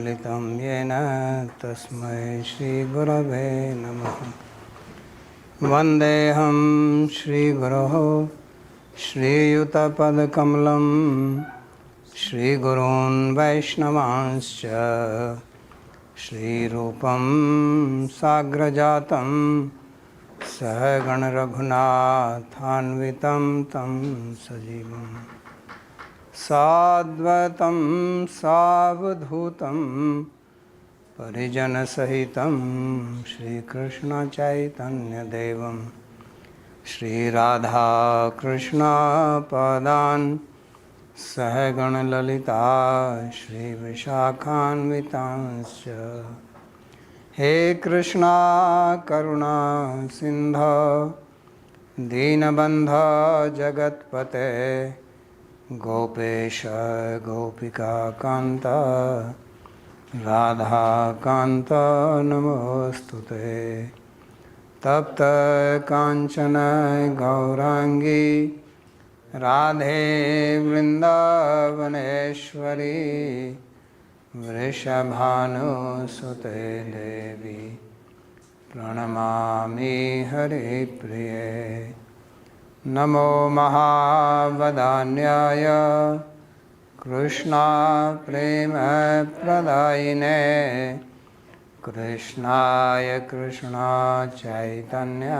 लितं येन तस्मै श्रीगुरवे नमः। वन्देऽहं श्रीगुरोः श्रीयुतपदकमलं श्रीगुरून् वैष्णवांश्च श्रीरूपं साग्रजातं सहगणरघुनाथान्वितं तं सजीवम् साद्वैतं सावधूतं परिजनसहितं श्रीकृष्णचैतन्यदेवं श्रीराधाकृष्णपादान् सहगणललिता श्रीविशाखान्वितांश्च। हे कृष्णा करुणा सिन्धो दीनबन्धो जगत्पते गोपेश गोपिकान्त राधाकान्त नमोस्तुते। तप्त कांचन गौरांगी राधे वृंदावनेश्वरी वृषभानुसुते देवी प्रणमामि हरिप्रिये। नमो महावदान्याय कृष्णा प्रेम प्रदायिने कृष्णाय कृष्णा चैतन्य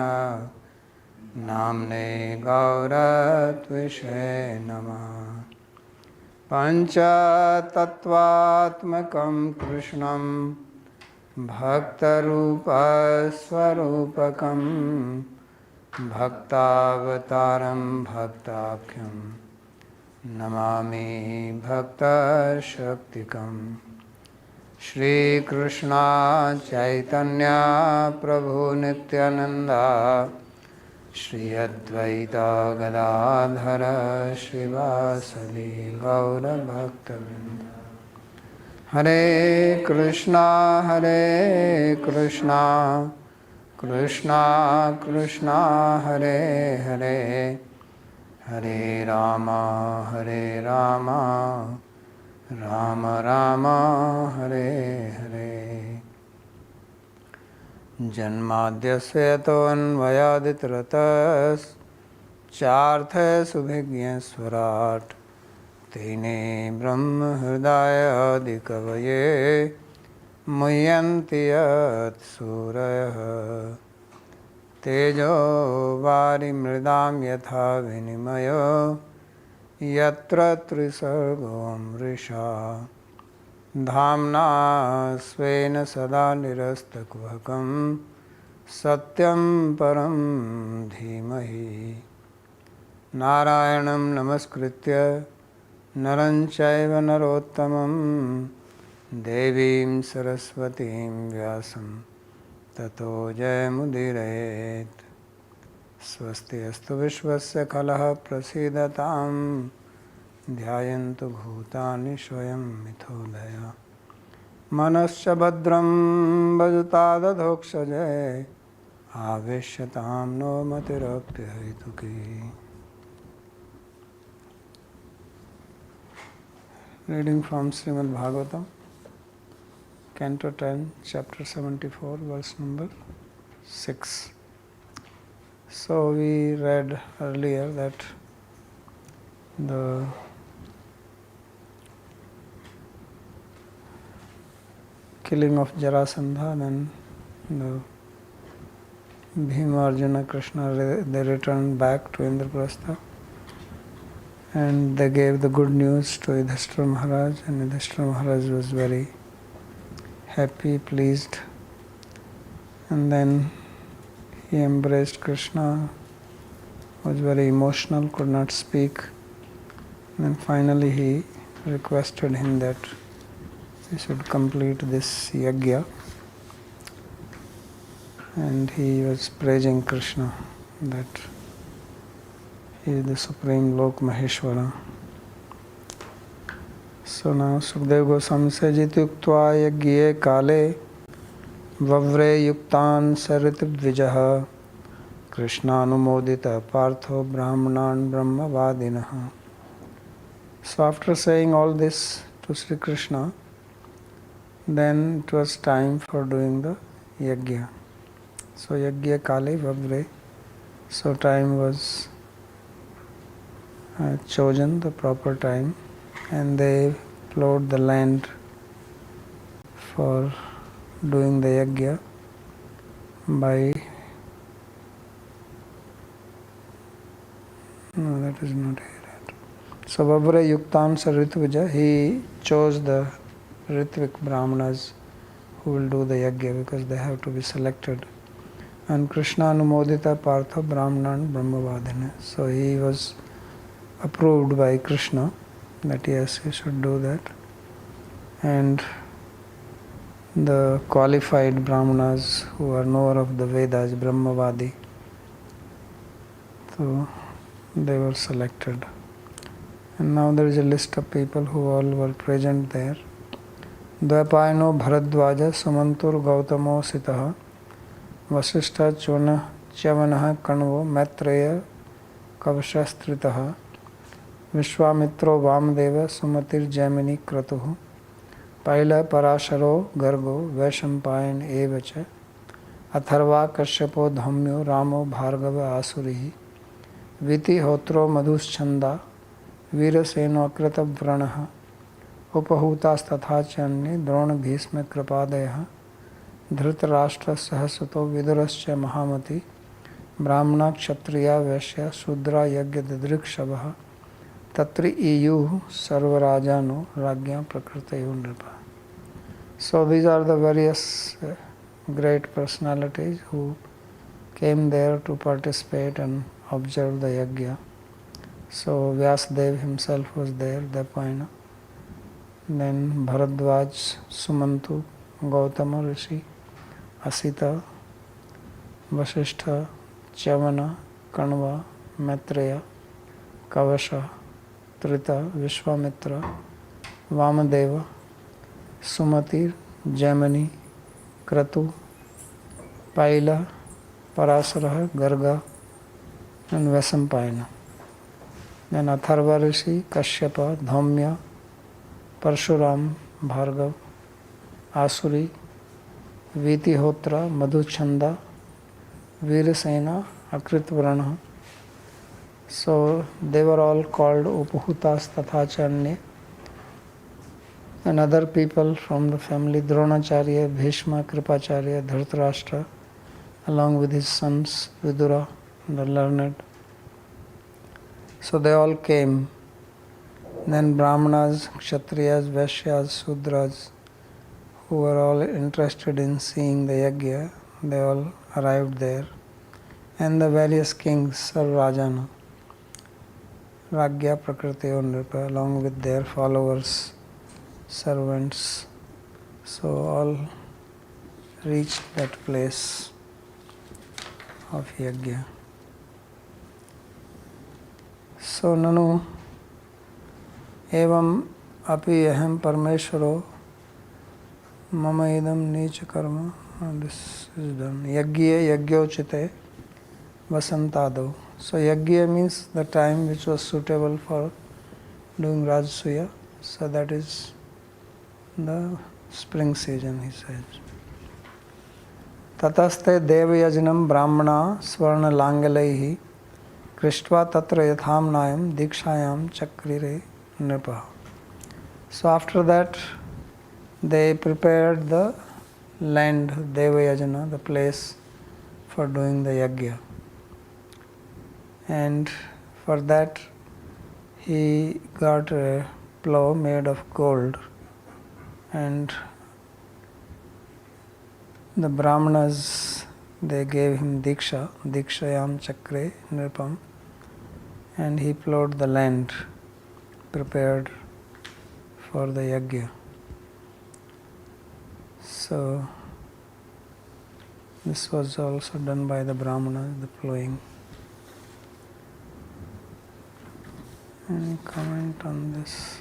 नाम्ने गौरत्विषे नमः। पंचतत्वात्मकं कृष्णं भक्तरूपस्वरूपकं भक्तावतारं भक्ताख्यं नमामि भक्तशक्तिकं। श्रीकृष्ण चैतन्य प्रभु नित्यानंद श्री अद्वैत गदाधर श्रीवासदि गौरभक्तवृंद। हरे कृष्णा कृष्णा कृष्णा हरे हरे हरे राम राम राम हरे हरे। जन्माद्यस्य तोऽन्वयादितरतश्चार्थसुभिज्ञस्वराट् तेने ब्रह्म हृदय आदिकवये मुह्यन्ति यत् सूरयः। तेजो वारिमृदां यथा विनिमयो यत्र त्रिसर्गो मृषा धाम्ना स्वेन सदा निरस्तकुहकं सत्यं परं धीमहि। नारायणं नमस्कृत्य नरं चैव नरोत्तमं देवीं सरस्वतीं व्यासं ततो जयमुदीरयेत्। स्वस्ति अस्तु विश्वस्य खलः प्रसीदतां ध्यायन्तु भूतानि स्वयं मिथोदया। मनश्च भद्रं वजुतादधोक्षजे आवेश्यतां no मतिरप्यहेतुकी। Reading from Śrīmad-Bhāgavatam, Canto 10, Chapter 74, verse number 6. So we read earlier that the killing of Jarasandha, then the Bhima, Arjuna, Krishna, they returned back to Indraprastha. And they gave the good news to Yudhishthira Maharaj, and Yudhishthira Maharaj was very happy, pleased. And then he embraced Krishna, was very emotional, could not speak. And then finally he requested him that he should complete this yajna. And he was praising Krishna, that he is the Supreme Lok Maheshwara. So now Sukdev Goswami says, Ityuktva yagye kale vavre yuktan saritvidvijaha Krishna anumodita partho brahmanan brahmavadinaha. So after saying all this to Sri Krishna, then it was time for doing the yajna. So yajna kali vavre. So time was chosen, the proper time, and they plowed the land for doing the yajna by, no, that is not here. So Vavra Yuktansa Ritvuja, he chose the Ritvik Brahmanas who will do the yajna because they have to be selected. And Krishna Anumodita Partha Brahmanan Brahmavadine. So he was approved by Krishna that yes, he should do that. And the qualified Brahmanas who are knower of the Vedas, Brahmavadi, so they were selected. And now there is a list of people who all were present there. Dvapayano Bharadwaja Samantur Gautamo Sitaha Vasishtha Chavanaha Kanvo Maitreya Kavashastritaha Vishwamitro Vamdeva Sumatir Jaimini Kratuhu Paila Parasharo Gargo Vaishampayan Evacha Atharva Kasyapo Dhamyo Ramo Bhargava Asurihi Viti Hotro Madhuschanda Viraseno Akrita Vranaha Upahutas Tathachanya Drona Bhisma Kripadaya Dhritarashtra Sahasuto Vidurascha Mahamati Brahmana Kshatriya Vaishya Sudra Yagya Didrikshabha Tatri Iyu Sarvarajano Ragya Prakritayu Nripa. So these are the various great personalities who came there to participate and observe the yajna. So Vyasadeva himself was there, Dapayana. Then Bharadwaj, Sumantu, Gautama Rishi, Asita, Vasishtha, Chavana, Kanva, Maitreya, Kavasha, Trita, Vishwamitra, Vamadeva, Sumatir, Jaimini, Kratu, Paila, Parasaraha, Garga, and Vasampayana. Then Atharva Rishi, Kashyapa, Dhamya, Parshuram, Bhargav, Asuri, Vitihotra, Madhuchanda, Virasena, Akritvarana. So they were all called Upahutas Tathachanya. And other people from the family, Dronacharya, Bhishma, Kripacharya, Dhritarashtra, along with his sons, Vidura, the learned. So they all came. Then Brahmanas, Kshatriyas, Vaishyas, Sudras, who were all interested in seeing the yajna, they all arrived there. And the various kings, Sarvajana, Ragya Prakritiyo Nripa, along with their followers, servants. So all reached that place of yajna. So Nanu Evam api aham parmeshwaro mama idam nicha karma. This is done. Yajya yajyochite vasantado. So yajna means the time which was suitable for doing Rajasuya. So that is the spring season, he says. Tataste devayajnam brahmana svarna langalaihi krishtva tatra yatham nayam dikshayam chakrire nripa. So after that they prepared the land, devayajna, the place for doing the yajna. And for that he got a plough made of gold, and the Brahmanas, they gave him diksha, dikshayam chakre nripam, and he plowed the land prepared for the yajna. So this was also done by the Brahmanas, the plowing. Any comment on this?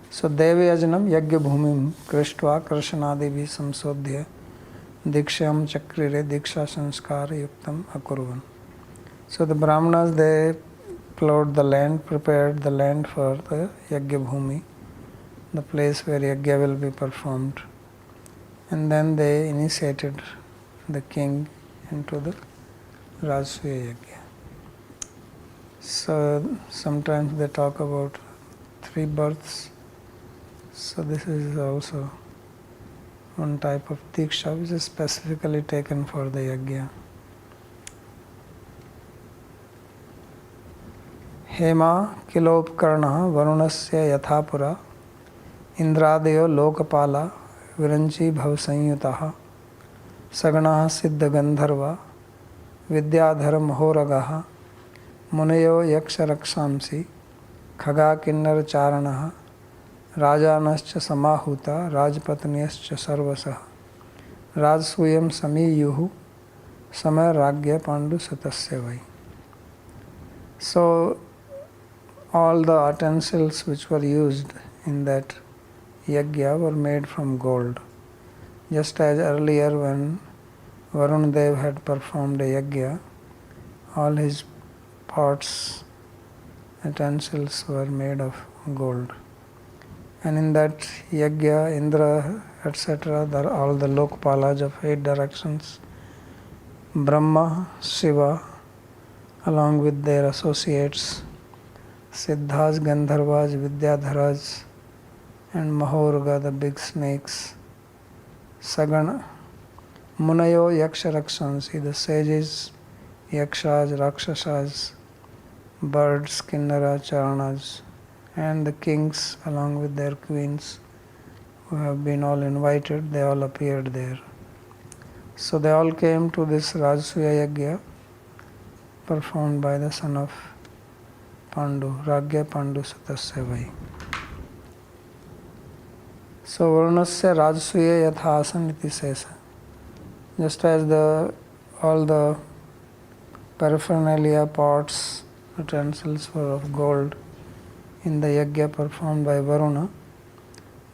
So Devayajanam Yajna Bhumim Krishtva Krishnadibhi Samsodhya Diksham Chakrire Diksha Sanskara Yuktam Akurvan. So the Brahmanas, they plowed the land, prepared the land for the Yajna Bhumi. the place where yajna will be performed. And then they initiated the king into the Rajasuya Yajna. So sometimes they talk about 3 births. So this is also one type of diksha which is specifically taken for the yajna. Hema kilopkarna varunasya yathapura indradayo lokapala viranchi bhavasanyutaha saganaha siddha gandharva vidyadhara mahoragaha munayo yaksha rakshamsi khaga kinnar charanaha rajanascha samahuta rajpatniyascha sarvasah rajsuyam samiyuhu samay ragya pandu satasya vai. So all the utensils which were used in that yajna were made from gold. Just as earlier when Varun Dev had performed a yajna, all his pots, utensils were made of gold. And in that yajna, Indra, etc., all the Lokpalas of 8 directions, Brahma, Shiva, along with their associates, Siddhas, Gandharvas, Vidyadharas, and Mahorga, the big snakes, Sagana, Munayo, Yaksha Rakshansi, the sages, Yakshas, Rakshasas, birds, Kinnara, Charanas, and the kings along with their queens who have been all invited, they all appeared there. So they all came to this Rajasuya Yajna performed by the son of Pandu, Ragya Pandu Satasya vai. So Varunasya Rajasuya Yathasan iti sesa. Just as all the paraphernalia, pots, utensils were of gold in the yajna performed by Varuna,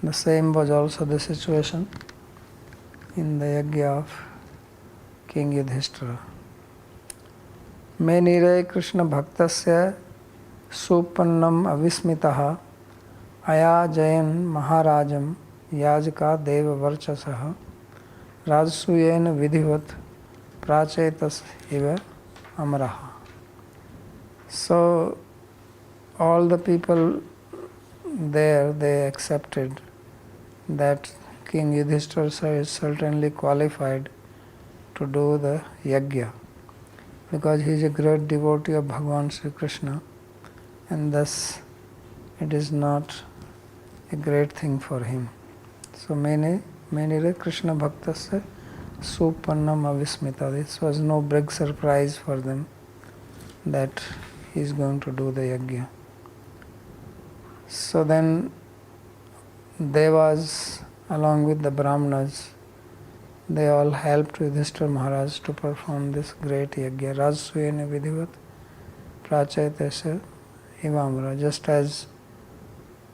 the same was also the situation in the yajna of King Yudhishthira. Menire Krishna Bhaktasya Supannam Avismitaha Ayajayan Maharajam Yajaka Deva Varchasaha Rajsuyena Vidhivat Prachetas Iva Amaraha. So all the people there, they accepted that King Yudhishthira is certainly qualified to do the yajna, because he is a great devotee of Bhagavan Sri Krishna, and thus it is not a great thing for him. So many Krishna Bhaktasya Supannam Avismita. This was no big surprise for them that he is going to do the yajna. So then Devas along with the Brahmanas, they all helped Yudhishthira Maharaj to perform this great yajna. Rajsuyena Vidhivat Prachetasya Ivamara. Just as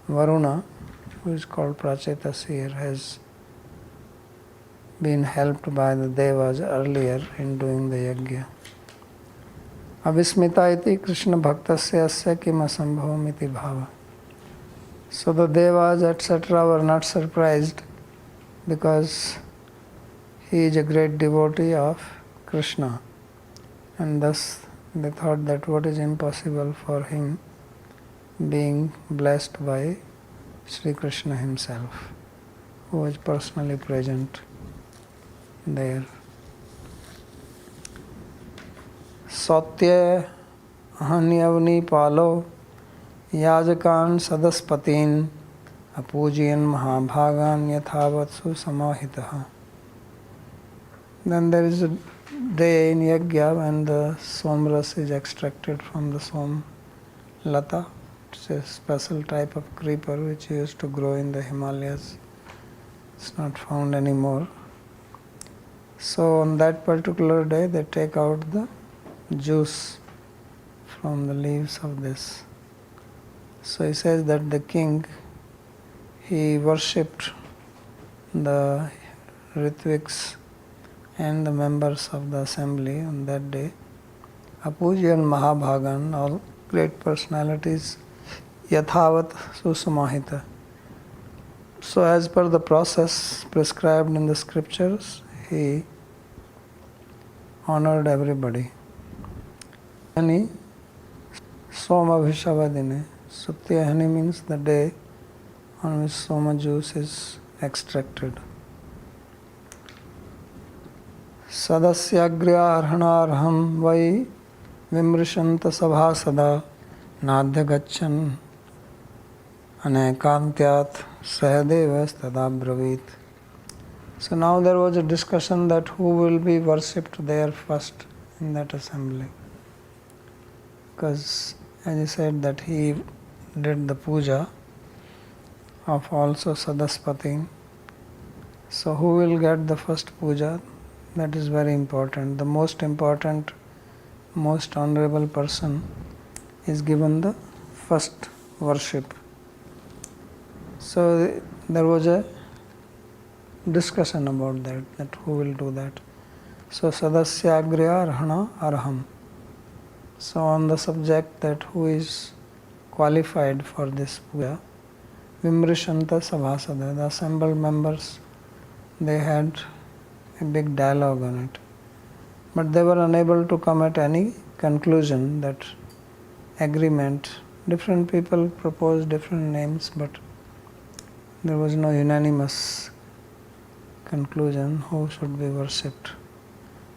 Varuna, who is called Prachetas here, has been helped by the Devas earlier in doing the yajna. Avismita iti Krishna Bhaktasya asya kim asambhavam iti bhava. So the Devas, etc., were not surprised because he is a great devotee of Krishna, and thus they thought that what is impossible for him, being blessed by Sri Krishna himself, who was personally present there. Satya Ahanyavani Palo Yajakan Sadaspatin Apujiyan Mahabhagan Yathavatsu Samahitaha. Then there is a day in Yajna when the somras is extracted from the som lata. It's a special type of creeper which used to grow in the Himalayas. It's not found anymore. So on that particular day they take out the juice from the leaves of this. So he says that the king, he worshipped the Ritviks and the members of the assembly on that day. Apujiyan Mahabhagan, all great personalities, Yathavat Susamahita, So as per the process prescribed in the scriptures, he honored everybody. Hani Soma Vishavadine. Satyahani means the day on which Soma juice is extracted. Sadasyagrya arhanarham vai vimrishanta sabhasada nadhya gachan anekantyat sahadevas tadabravit. So now there was a discussion that who will be worshipped there first in that assembly. Because as he said that he did the puja of also Sadaspati. So who will get the first puja? That is very important. The most important, most honorable person is given the first worship. So there was a discussion about that who will do that. So Sadasyagrya Arhana Arham. So on the subject that who is qualified for this puja, Vimrishanta Sabhasada, the assembled members, they had a big dialogue on it. But they were unable to come at any conclusion, that agreement. Different people proposed different names, but there was no unanimous conclusion who should be worshipped.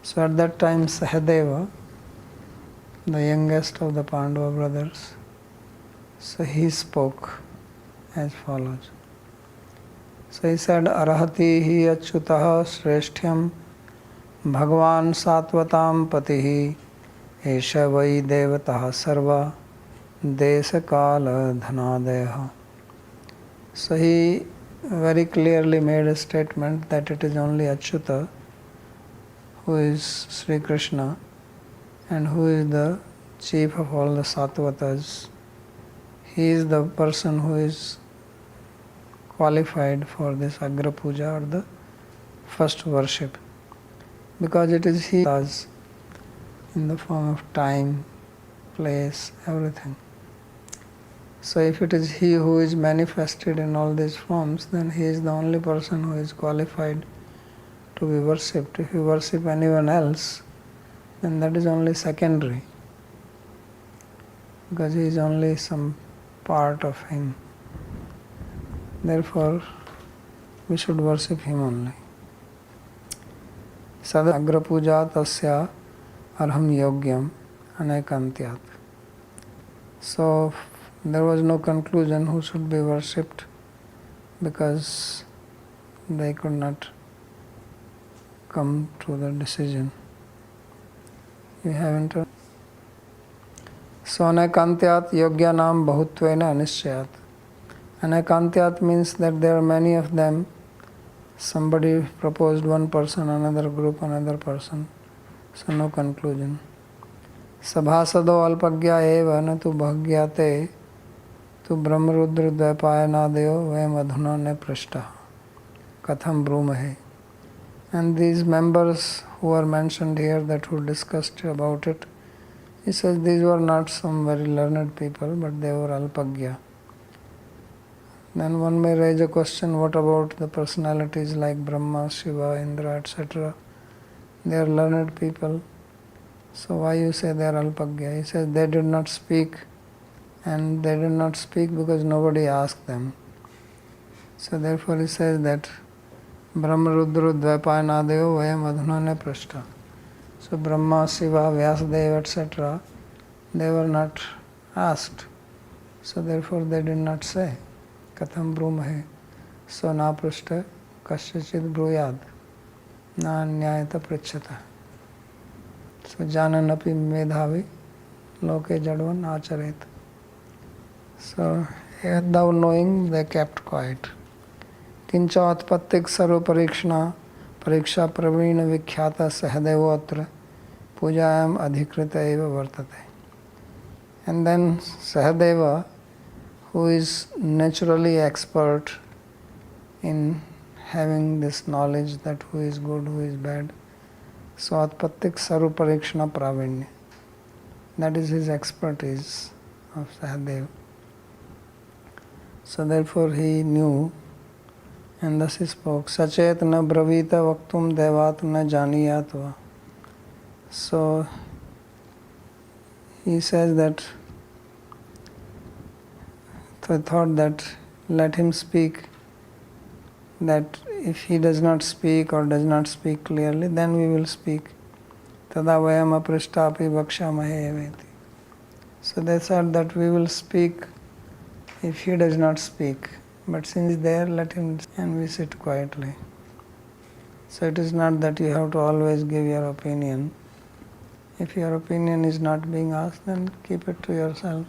So at that time Sahadeva, the youngest of the Pandava brothers, so he spoke as follows. So he said, Arahati hi achyutah shreshtyam bhagavan satvatam patihi esha vai devatah sarva desakala dhanadaya. So he very clearly made a statement that it is only Achyuta who is Sri Krishna and who is the chief of all the Sattvatas. He is the person who is qualified for this Agra Puja or the first worship, because it is he does in the form of time, place, everything. So if it is he who is manifested in all these forms, then he is the only person who is qualified to be worshipped. If you worship anyone else, then that is only secondary, because he is only some part of him. Therefore, we should worship him only. Sada agra puja tasya arham yogyam anekantyat. So there was no conclusion who should be worshipped, because they could not come to the decision. You haven't. So anekantyat yogyanam bahutvena anishayat. Anekantyat means that there are many of them. Somebody proposed one person, another group, another person. So no conclusion. Sabhasado alpagya eva na tu bhagyate tu brahmarudra dvaipayanadeyo vayam adhuna ne prashta katham brumahe. And these members who are mentioned here, that who discussed about it, he says these were not some very learned people, but they were alpagya. Then one may raise a question, what about the personalities like Brahma, Shiva, Indra, etc.? They are learned people. So why you say they are alpagya? He says they did not speak, and they did not speak because nobody asked them. So therefore he says that Brahma, Rudra, Dvaipayanadeyo vayam adhuna ne prashta. So Brahma, Shiva, Vyasadeva, etc., they were not asked. So therefore they did not say. Katham brumahe. So na prashta kasyachid bruyad. Na anyayata prachata. So jananapi medhavi loke jadvan acharet. So without knowing, they kept quiet. Kincha atpattik sarva parikshana pariksha pravina vikhyata sahadevotra pujayam adhikrita eva vartate. And then Sahadeva, who is naturally expert in having this knowledge that who is good, who is bad, so atpattik sarva parikshana pravinya, that is his expertise of Sahadeva. So therefore he knew And thus he spoke, Sachet na bravita vaktum devat na janiyatva. So he says that, so I thought that let him speak, that if he does not speak or does not speak clearly, then we will speak. Tada vayam aprishtapi vakshamahe eveti. So they said that we will speak if he does not speak. But since there, let him, and we sit quietly. So it is not that you have to always give your opinion. If your opinion is not being asked, then keep it to yourself.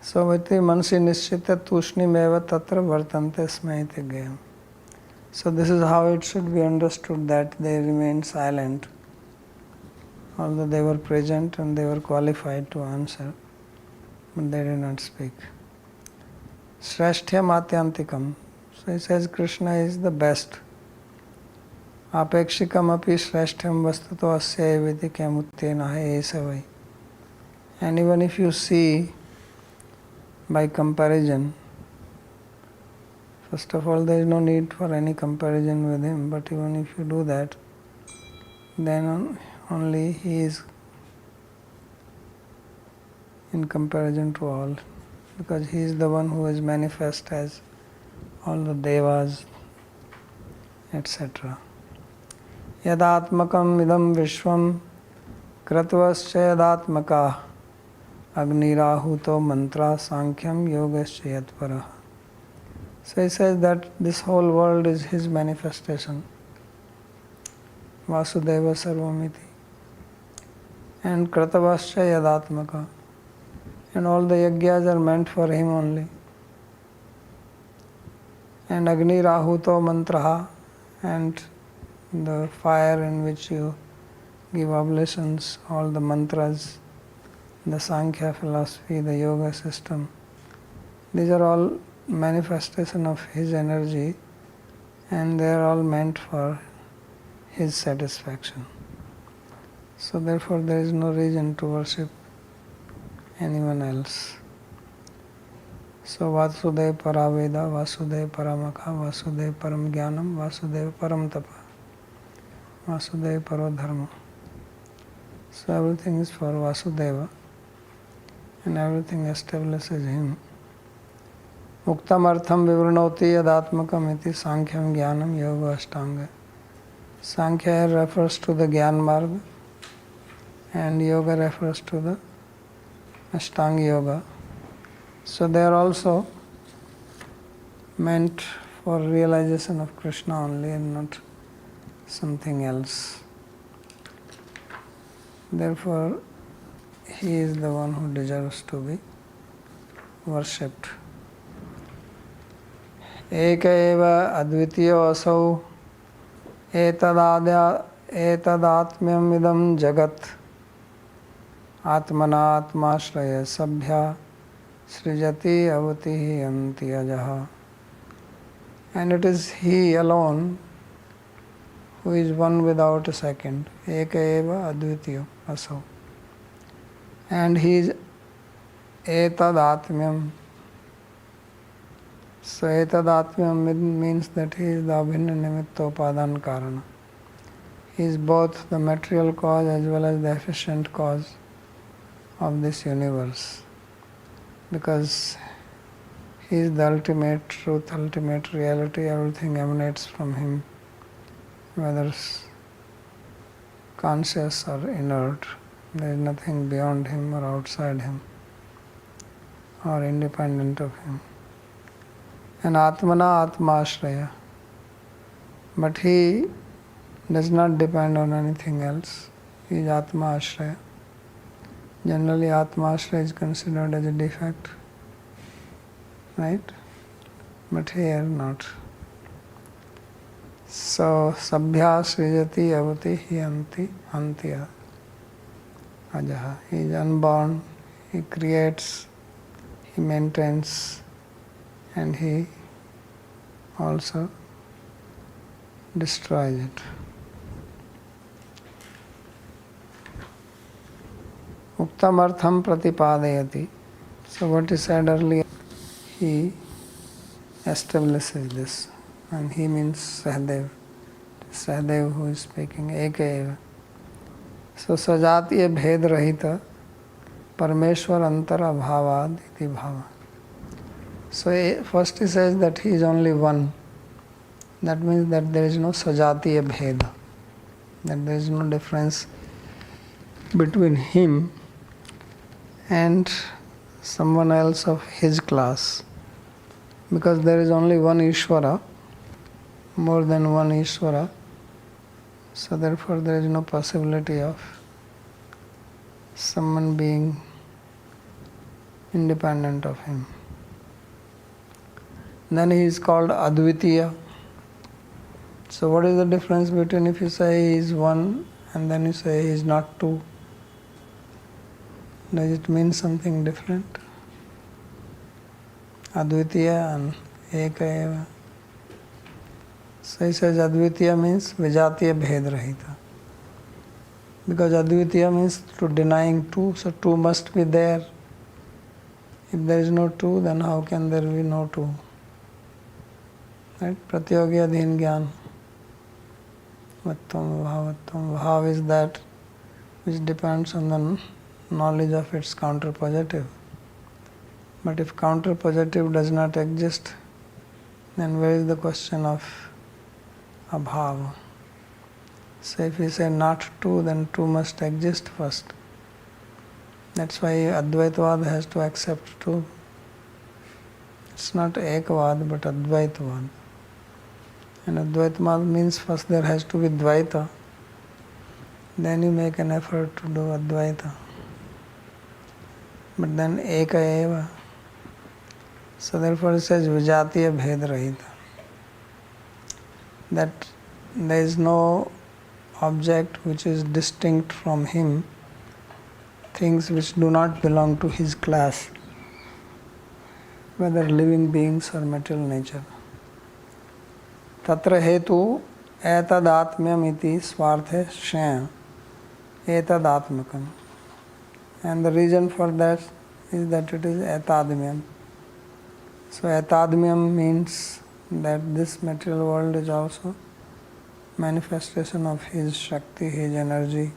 So vati mansi nishchita tushnimeva tatra vartante smaiti gayam. So this is how it should be understood, that they remained silent, although they were present and they were qualified to answer, but they did not speak. Shrashthyam atyantikam. So he says Krishna is the best. Apekshikam api shrashthyam vastato asya eviti kyamuttena hai esavai. And even if you see by comparison, first of all, there is no need for any comparison with him, but even if you do that, then only he is in comparison to all, because he is the one who is manifest as all the devas, etc. Yadatmakam idam vishwam kratvascha yadatmaka agnirahuto mantra sankyam yogascha yatparaha. So he says that this whole world is his manifestation. Vasudeva sarvamiti. And kratavascha yadatmaka. And all the yagyas are meant for him only. And Agni Rahuto Mantraha, and the fire in which you give oblations, all the mantras, the Sankhya philosophy, the yoga system, these are all manifestation of his energy, and they are all meant for his satisfaction. So therefore there is no reason to worship anyone else. So Vasudeva Paraveda, Vasudeva Paramakha, Vasudeva Param Jnanam, Vasudeva Param Tapa, Vasudeva Parodharma. So everything is for Vasudeva, and everything establishes him. Muktam Artham Vivranoti Yadatmakam iti Sankhyam Jnanam Yoga Ashtanga. Sankhya refers to the Jnana Marga, and Yoga refers to the Ashtanga Yoga. So they are also meant for realization of Krishna only, and not something else. Therefore, he is the one who deserves to be worshipped. Eka eva advitiyo asau etadatmyam idam jagat atmana atmashraya sabhya srijati avati antiyajaha. And it is he alone who is one without a second. Eka eva advitiyo asau. And he is etadatmyam. So etadatmyam means that he is the abhinna nimitta upadana karana. He is both the material cause as well as the efficient cause of this universe, because he is the ultimate truth, ultimate reality. Everything emanates from him, whether conscious or inert. There is nothing beyond him or outside him or independent of him. And Atmana Atmashraya. But he does not depend on anything else. He is Atma Ashraya. Generally, Atma Ashraya is considered as a defect, right? But here not. So, Sabhya Srijati Avati Hi Antiya Ajaha. He is unborn, he creates, he maintains, and he also destroys it. Uktamartham pratipadayati. So what he said earlier, he establishes this. And he means Sahadev. Sahadev who is speaking, Eka eva. So Sajatiya Bhed Rahita Parmeshwar Antara Bhavad iti Bhava. So first he says that he is only one. That means that there is no Sajatiya Bheda. That there is no difference between him and someone else of his class. Because there is only one Ishvara, more than one Ishvara. So therefore there is no possibility of someone being independent of him. Then he is called Advitiya. So what is the difference between if you say he is one and then you say he is not two? Does it mean something different? Advitiya and Eka eva. So he says Advitiya means Vijatiya Bhed Rahita. Because Advitiya means to denying two, so two must be there. If there is no two, then how can there be no two? Right? Pratyogya Adhin Gyan. Vattam Bhavattam. Bhav is that which depends on the knowledge of its counterpositive. But if counterpositive does not exist, then where is the question of abhava? So if we say not two, then two must exist first. That's why Advaitavad has to accept two. It's not Ekavad but Advaitavad. And Advaitavad means first there has to be Dvaita. Then you make an effort to do Advaita. But then Eka eva. So therefore it says Vijatiya Bhed Rahita. That there is no object which is distinct from him, things which do not belong to his class, whether living beings or material nature. Tatra hetu etadatmyam iti swarthe shaya etadatmakam. And the reason for that is that it is etadmyam. So etadmyam means that this material world is also manifestation of his Shakti, his energy.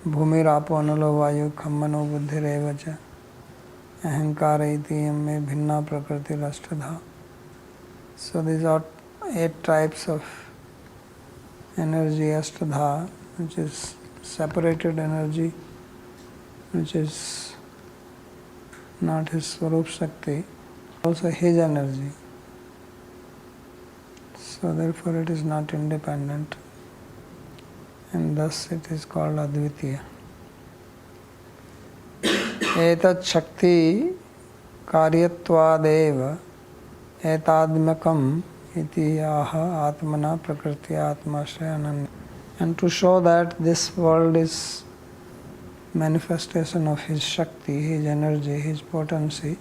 Bhumir apo anulo vayu khammano buddhirevacha ahankara iti yamme bhinna prakriti rashtadha. So these are 8 types of energy, ashtadha, which is separated energy, which is not his Swarup Shakti, also his energy. So therefore it is not independent, and thus it is called Advitiya. Etat Shakti Karyatvadeva Etadmakam iti aha Atmana Prakriti Atmashraya. And to show that this world is manifestation of his Shakti, his energy, his potency,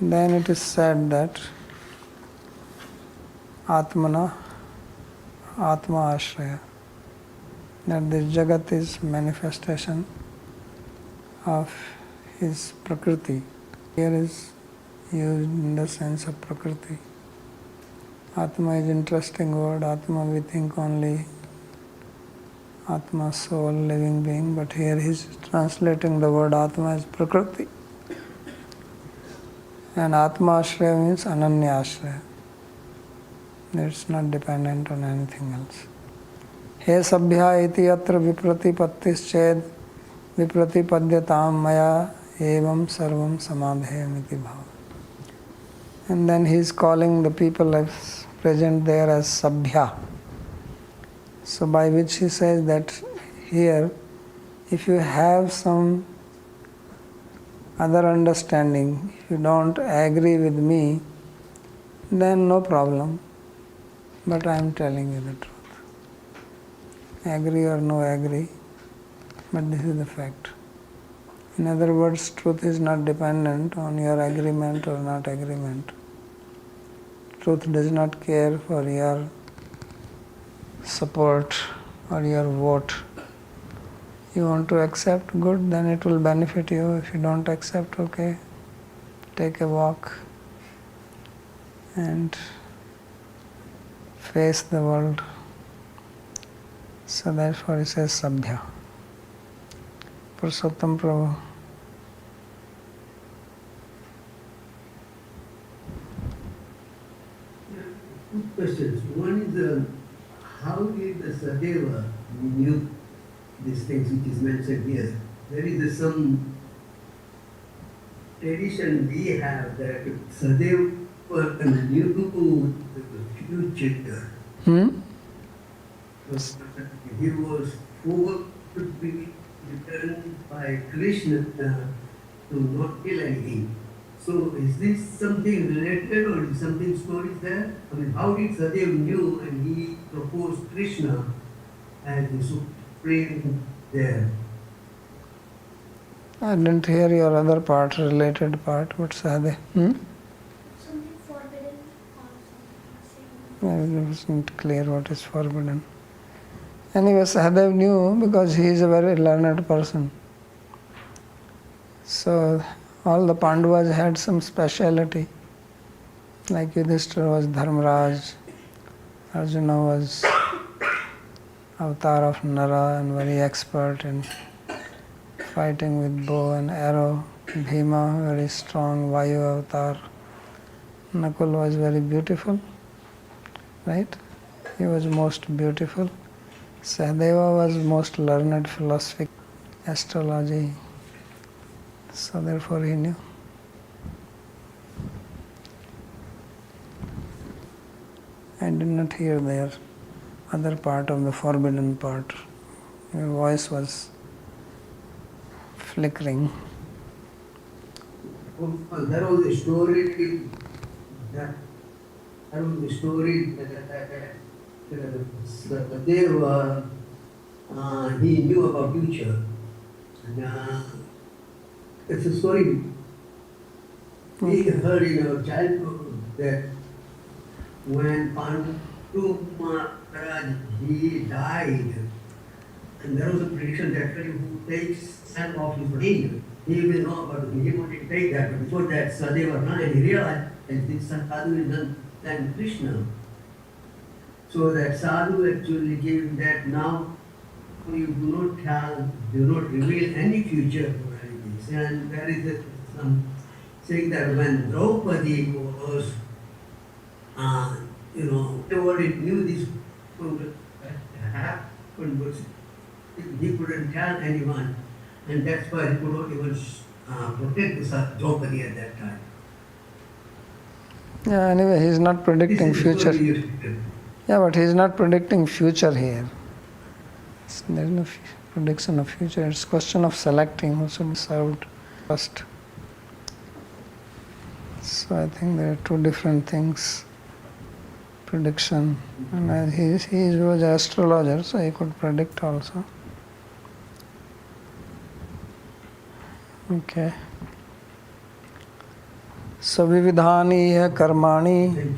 then it is said that Atmana, Atma Ashraya, that this Jagat is manifestation of his Prakriti. Here is used in the sense of Prakriti. Atma is interesting word. Atma we think only Atma, soul, living being, but here he is translating the word Atma as Prakriti. And Atma Ashraya means Ananya Ashraya. It's not dependent on anything else. He sabhya iti atra vipratipattishched vipratipadyatam maya evam sarvam samadhayam iti bhava. And then he is calling the people as present there as sabhya. So by which he says that here, if you have some other understanding, if you don't agree with me, then no problem. But I am telling you the truth. Agree or no agree, but this is the fact. In other words, truth is not dependent on your agreement or not agreement. Truth does not care for your support or your vote. You want to accept, good, then it will benefit you. If you don't accept, okay, take a walk. and face the world. So therefore he says Sabhya. Purushottam Prabhu. Two questions. One is how did the Sadeva knew these things which is mentioned here? There is some tradition we have that Sadeva knew the future. He was forced to be returned by Krishna to not kill anything. So is this something related or is something stories there? I mean, how did Sadeva knew and he proposed Krishna as the supreme there? I didn't hear your other part, related part. What's Sadeva? Something forbidden or something. It wasn't clear what is forbidden. Anyway, Sahadev knew because he is a very learned person. So all the Pandavas had some speciality. Like Yudhishthira was Dharmaraj, Arjuna was avatar of Nara and very expert in fighting with bow and arrow. Bhima, very strong Vayu avatar. Nakul was very beautiful, right? He was most beautiful. Sahadeva was most learned philosophy, astrology. So therefore he knew. I did not hear their other part of the forbidden part. Your voice was flickering. There was a story that Sadeva he knew about future. And, it's a story we heard in our childhood that when Pandu Maharaj he died, and there was a prediction that who takes sand off his brain, he will know about it. He wanted to take that, but before that Sadeva ran and he realized that this sadhu is none than Krishna. So that sadhu actually gave him that now you do not reveal any future for anything. And there is some saying that when Draupadi was, everybody knew this would happen, but he couldn't tell anyone, and that's why he could not even protect the Draupadi at that time. Yeah, anyway, he is not predicting future. Yeah, but he is not predicting future here. There is no prediction of future. It's question of selecting who should be served first. So I think there are two different things. Prediction, and he was an astrologer, so he could predict also. Okay. So vividhani karmani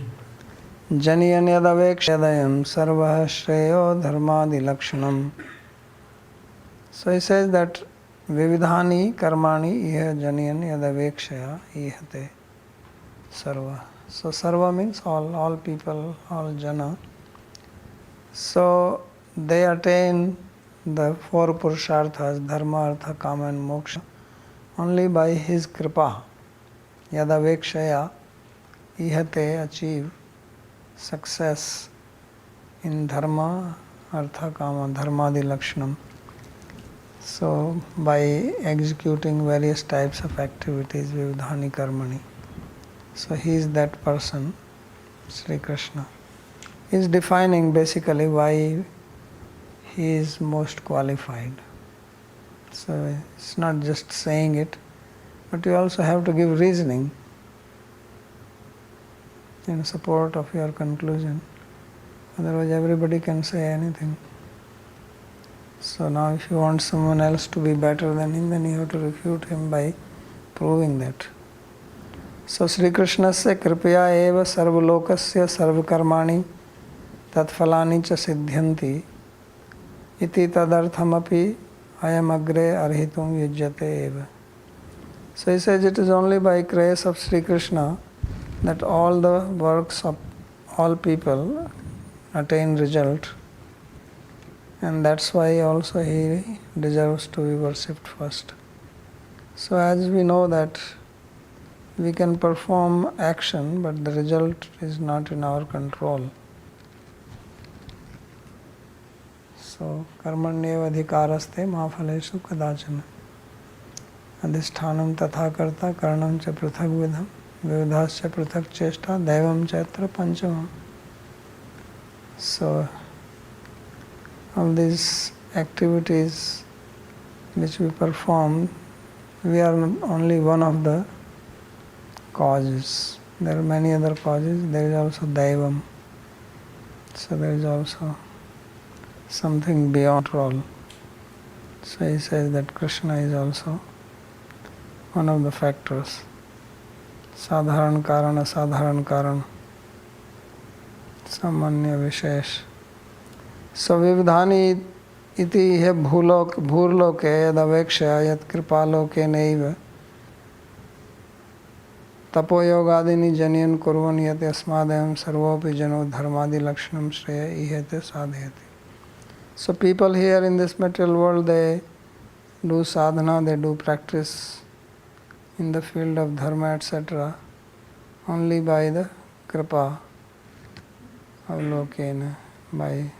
janiyan yadavekshyadayam sarvah shreyo dharmadi lakshanam. So he says that vividhani karmani iha janiyan yadavekshaya ihate sarva. So sarva means all people, all jana. So they attain the four purusharthas, dharma, artha, kama and moksha only by his kripa. Yadavekshaya ihate achieve success in dharma, artha, kama, dharmadi lakshanam. So by executing various types of activities, vividhani karmani. So he is that person, Sri Krishna. He is defining basically why he is most qualified. So it's not just saying it, but you also have to give reasoning in support of your conclusion. Otherwise everybody can say anything. So now if you want someone else to be better than him, then you have to refute him by proving that. So Sri Krishna se kripaya eva sarvalokasya sarvakarmani tatphalani cha siddhyanti iti tadarthamapi ayam agre arhitum yujyate eva. So he says it is only by grace of Sri Krishna that all the works of all people attain result, and that's why also he deserves to be worshipped first. So as we know that we can perform action, but the result is not in our control. So karmanyeva adhikaraste ma phaleshu kadachana adhishthanam tatha karta karanam cha prithak vidham vividhascha prithak cheshta daivam chatra panchamam. So all these activities which we perform, we are only one of the causes. There are many other causes. There is also Daivam. So there is also something beyond control. So he says that Krishna is also one of the factors. Sadharan Karana, Sadharan Karan, Samanya Vishesh. So Vividhani iti he bhurloke yad avekshya yad kripaloke neiva tapoyogadini janyan kurvan yat asmadayam sarvopi jano dharmadi lakshanam shreya ihete sadhyati. So people here in this material world, they do sadhana, they do practice in the field of dharma, etc. only by the kripa of lokena, by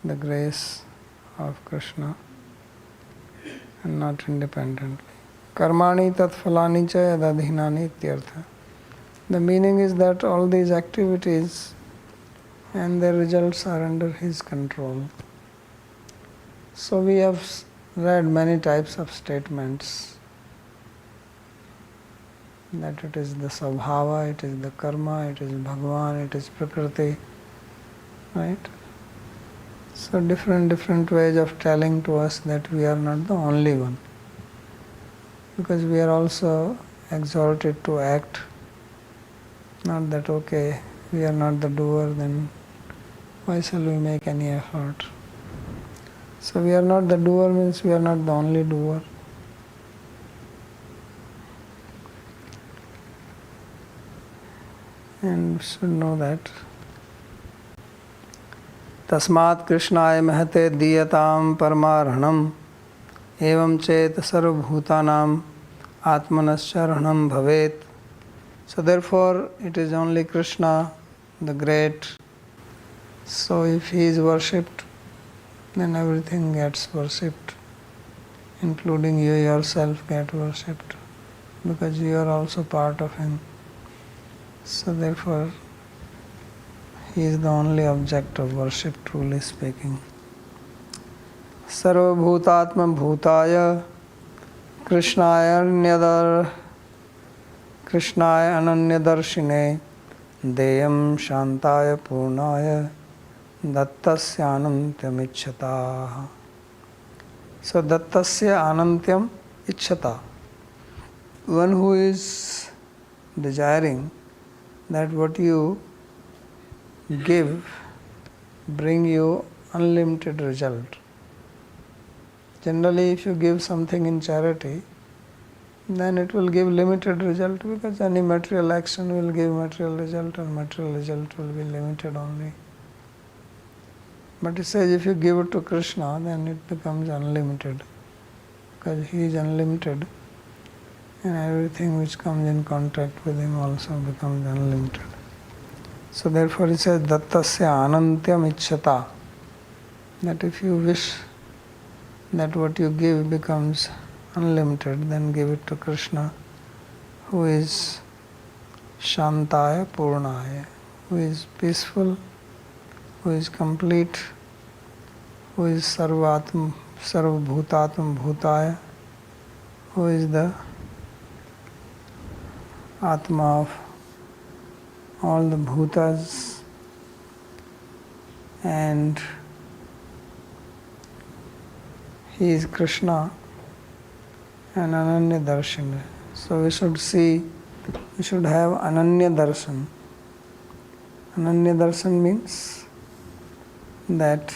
the grace of Krishna, and not independently. Karmani tat phalani cha yadadhinani ityartha. The meaning is that all these activities and their results are under his control. So we have read many types of statements, that it is the Svabhava, it is the Karma, it is Bhagavan, it is Prakriti, right? So different ways of telling to us that we are not the only one, because we are also exhorted to act. Not that, okay, we are not the doer, then why shall we make any effort? So we are not the doer means we are not the only doer. And we should know that. Tasmat Krishnaya mahate diyatam parmarhanam evam chet sarvabhutanam atmanascharanam bhavet. So therefore it is only Krishna, the great. So if he is worshipped, then everything gets worshipped, including you yourself get worshipped, because you are also part of him. So therefore he is the only object of worship, truly speaking. Sarva bhutatma bhutaya Krishnaya ananyadarshine deyam shantaya purnaya dattasya anantyam icchata. So dattasya anantyam icchata. One who is desiring that what you give bring you unlimited result. Generally, if you give something in charity, then it will give limited result, because any material action will give material result, and material result will be limited only. But it says if you give it to Krishna, then it becomes unlimited, because he is unlimited, and everything which comes in contact with him also becomes unlimited. So therefore he says dattasya anantyam icchata, that if you wish that what you give becomes unlimited, then give it to Krishna, who is shantaya purnaya, who is peaceful, who is complete, who is sarvabhutatma bhutaya, who is the Atma of all the bhutas, and he is Krishna and Ananya Darshana. So we should have Ananya Darshan. Ananya Darshan means that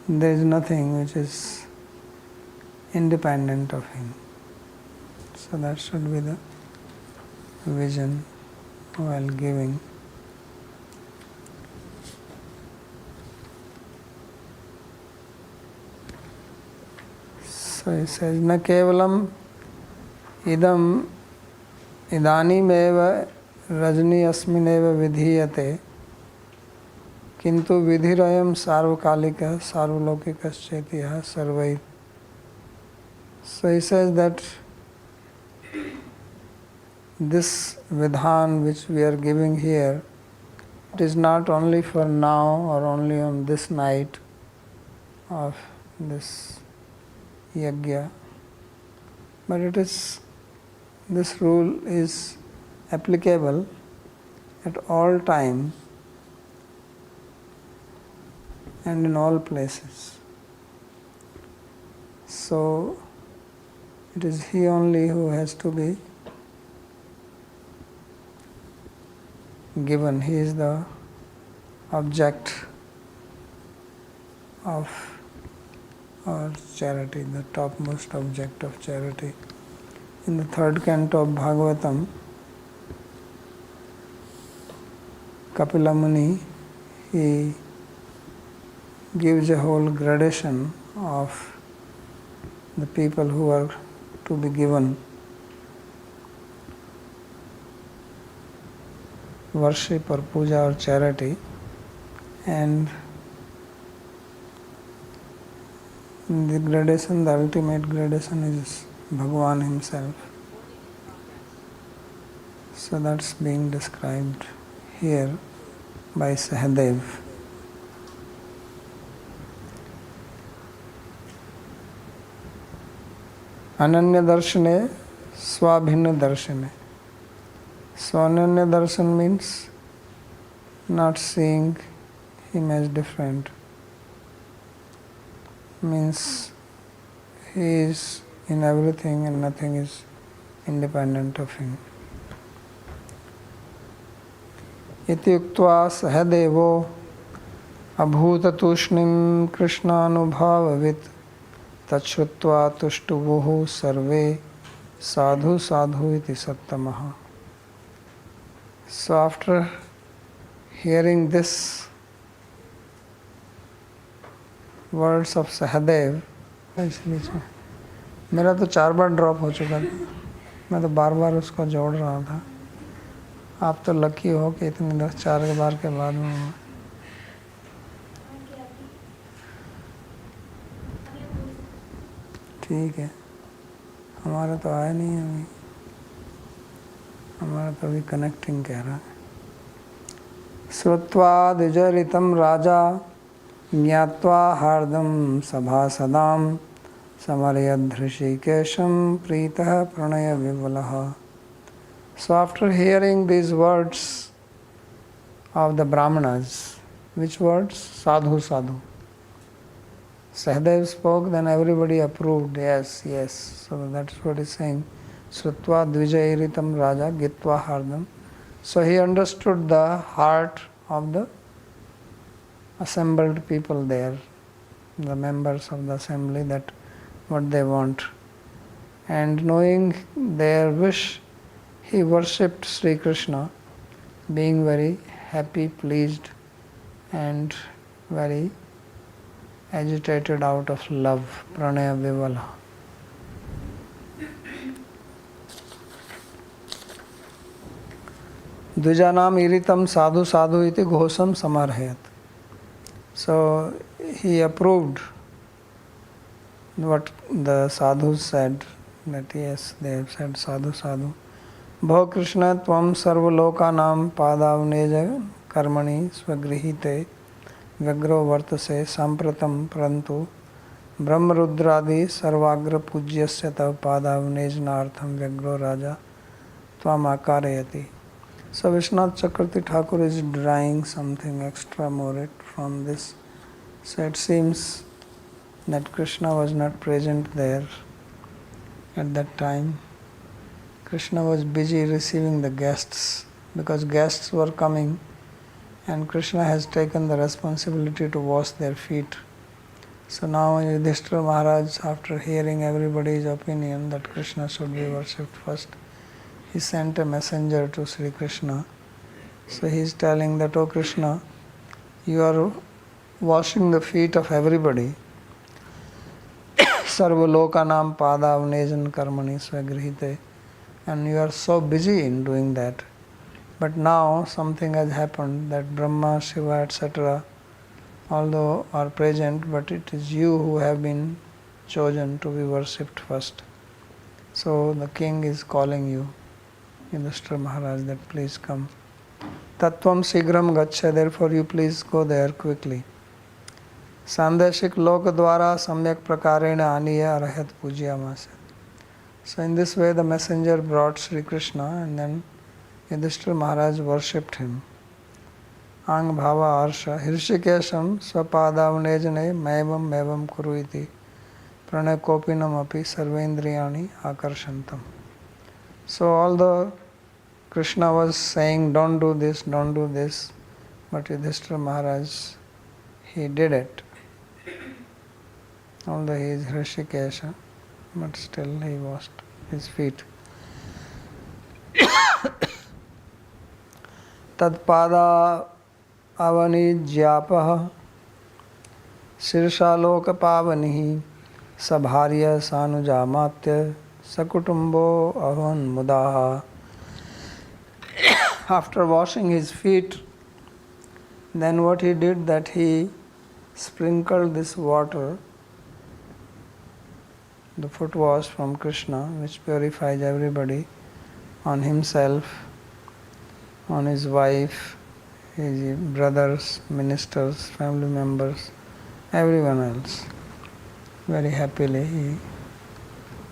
there is nothing which is independent of him. So that should be the vision while giving. So he says, "Na kevalam idam idanimeva rajni asmineva vidhiyate kintu vidhirayam sarvakalika sarvalokikaschetya sarvai." So he says that this vidhan which we are giving here, it is not only for now or only on this night of this yajna, but this rule is applicable at all time and in all places. So it is he only who has to be given. He is the object of our charity, the topmost object of charity. In the third canto of Bhagavatam, Kapila Muni, he gives a whole gradation of the people who are to be given worship or puja or charity, and the gradation, the ultimate gradation is Bhagavan himself. So that's being described here by Sahadev. Ananya darshane swabhinna darshane. So Ananya darshan means not seeing him as different. Means he is in everything and nothing is independent of him. Iti uktva sahadevo abhuta tushnim krishnanubhavavit tachrutva tushtuvuhu sarve sadhu sadhu iti sattamaha. So after hearing this words of Sahdev, इस बीच में मेरा तो 4 बार drop हो चुका था, मैं तो बार बार उसको जोड़ रहा था। आप तो लकी हो कि इतने 4 बार के बाद में हुआ। ठीक है, हमारा तो आया नहीं है अभी, हमारा तो अभी कनेक्टिंग कह रहा है। श्रुत्वा द्विजरितं राजा ज्ञात्वा हार्दं सभासदां समरयद्धृषिकेशं प्रीतः Pranay विवलः. So after hearing these words of the Brahmanas, which words? Sadhu, sadhu. Sahadev spoke, then everybody approved, yes, yes. So that's what he's saying. Srutva dvijairitam raja gitva hardam. So he understood the heart of the assembled people there, the members of the assembly, that what they want. And knowing their wish, he worshipped Sri Krishna, being very happy, pleased, and very agitated out of love, pranaya vivala. Dvijanam iritam sadhu sadhu iti ghosam samarhayat. So he approved what the sadhus said, that yes, they have said sadhu sadhu. Bhau Krishna tvam sarvalokanam padavneja karmani swagrihite vyagro vartase sampratam parantu brahmarudradi sarvagra pujyasya tav padavnejnartham vyagro raja tvam akarayati. So Vishwanath Chakravarti Thakur is drawing something extra more from this. So it seems that Krishna was not present there at that time. Krishna was busy receiving the guests, because guests were coming and Krishna has taken the responsibility to wash their feet. So now Yudhishthira Maharaj, after hearing everybody's opinion that Krishna should be worshipped first, he sent a messenger to Sri Krishna. So he is telling that, "Oh Krishna, you are washing the feet of everybody. Sarva lokanam padavnejan karmani swagrihite." And you are so busy in doing that. But now something has happened that Brahma, Shiva, etc., although are present, but it is you who have been chosen to be worshipped first. So the king is calling you, Yudhishthira Maharaj, that please come. Tattvam Sigram Gacha, therefore you please go there quickly. Sandeshik Lok Dwara Samyak Prakarena Aniya Arahat Pujyamasa. So in this way the messenger brought Sri Krishna, and then Yudhishthira Maharaj worshipped him. Ang Bhava Arsha Hirshikesham Swapadavnejane Maivam Maivam Kuruiti Pranay Kopinam Api Sarvendriyani Akarshantam. So although Krishna was saying don't do this, but Yudhishthira Maharaj, he did it. Although he is Hrishikesha, but still he washed his feet. Tadpada avani jyapah Shirshaloka pavanihi Sabharya sanujamatya Sakutumbo avan mudaha. After washing his feet, then what he did, that he sprinkled this water, the foot wash from Krishna, which purifies everybody, on himself, on his wife, his brothers, ministers, family members, everyone else. Very happily he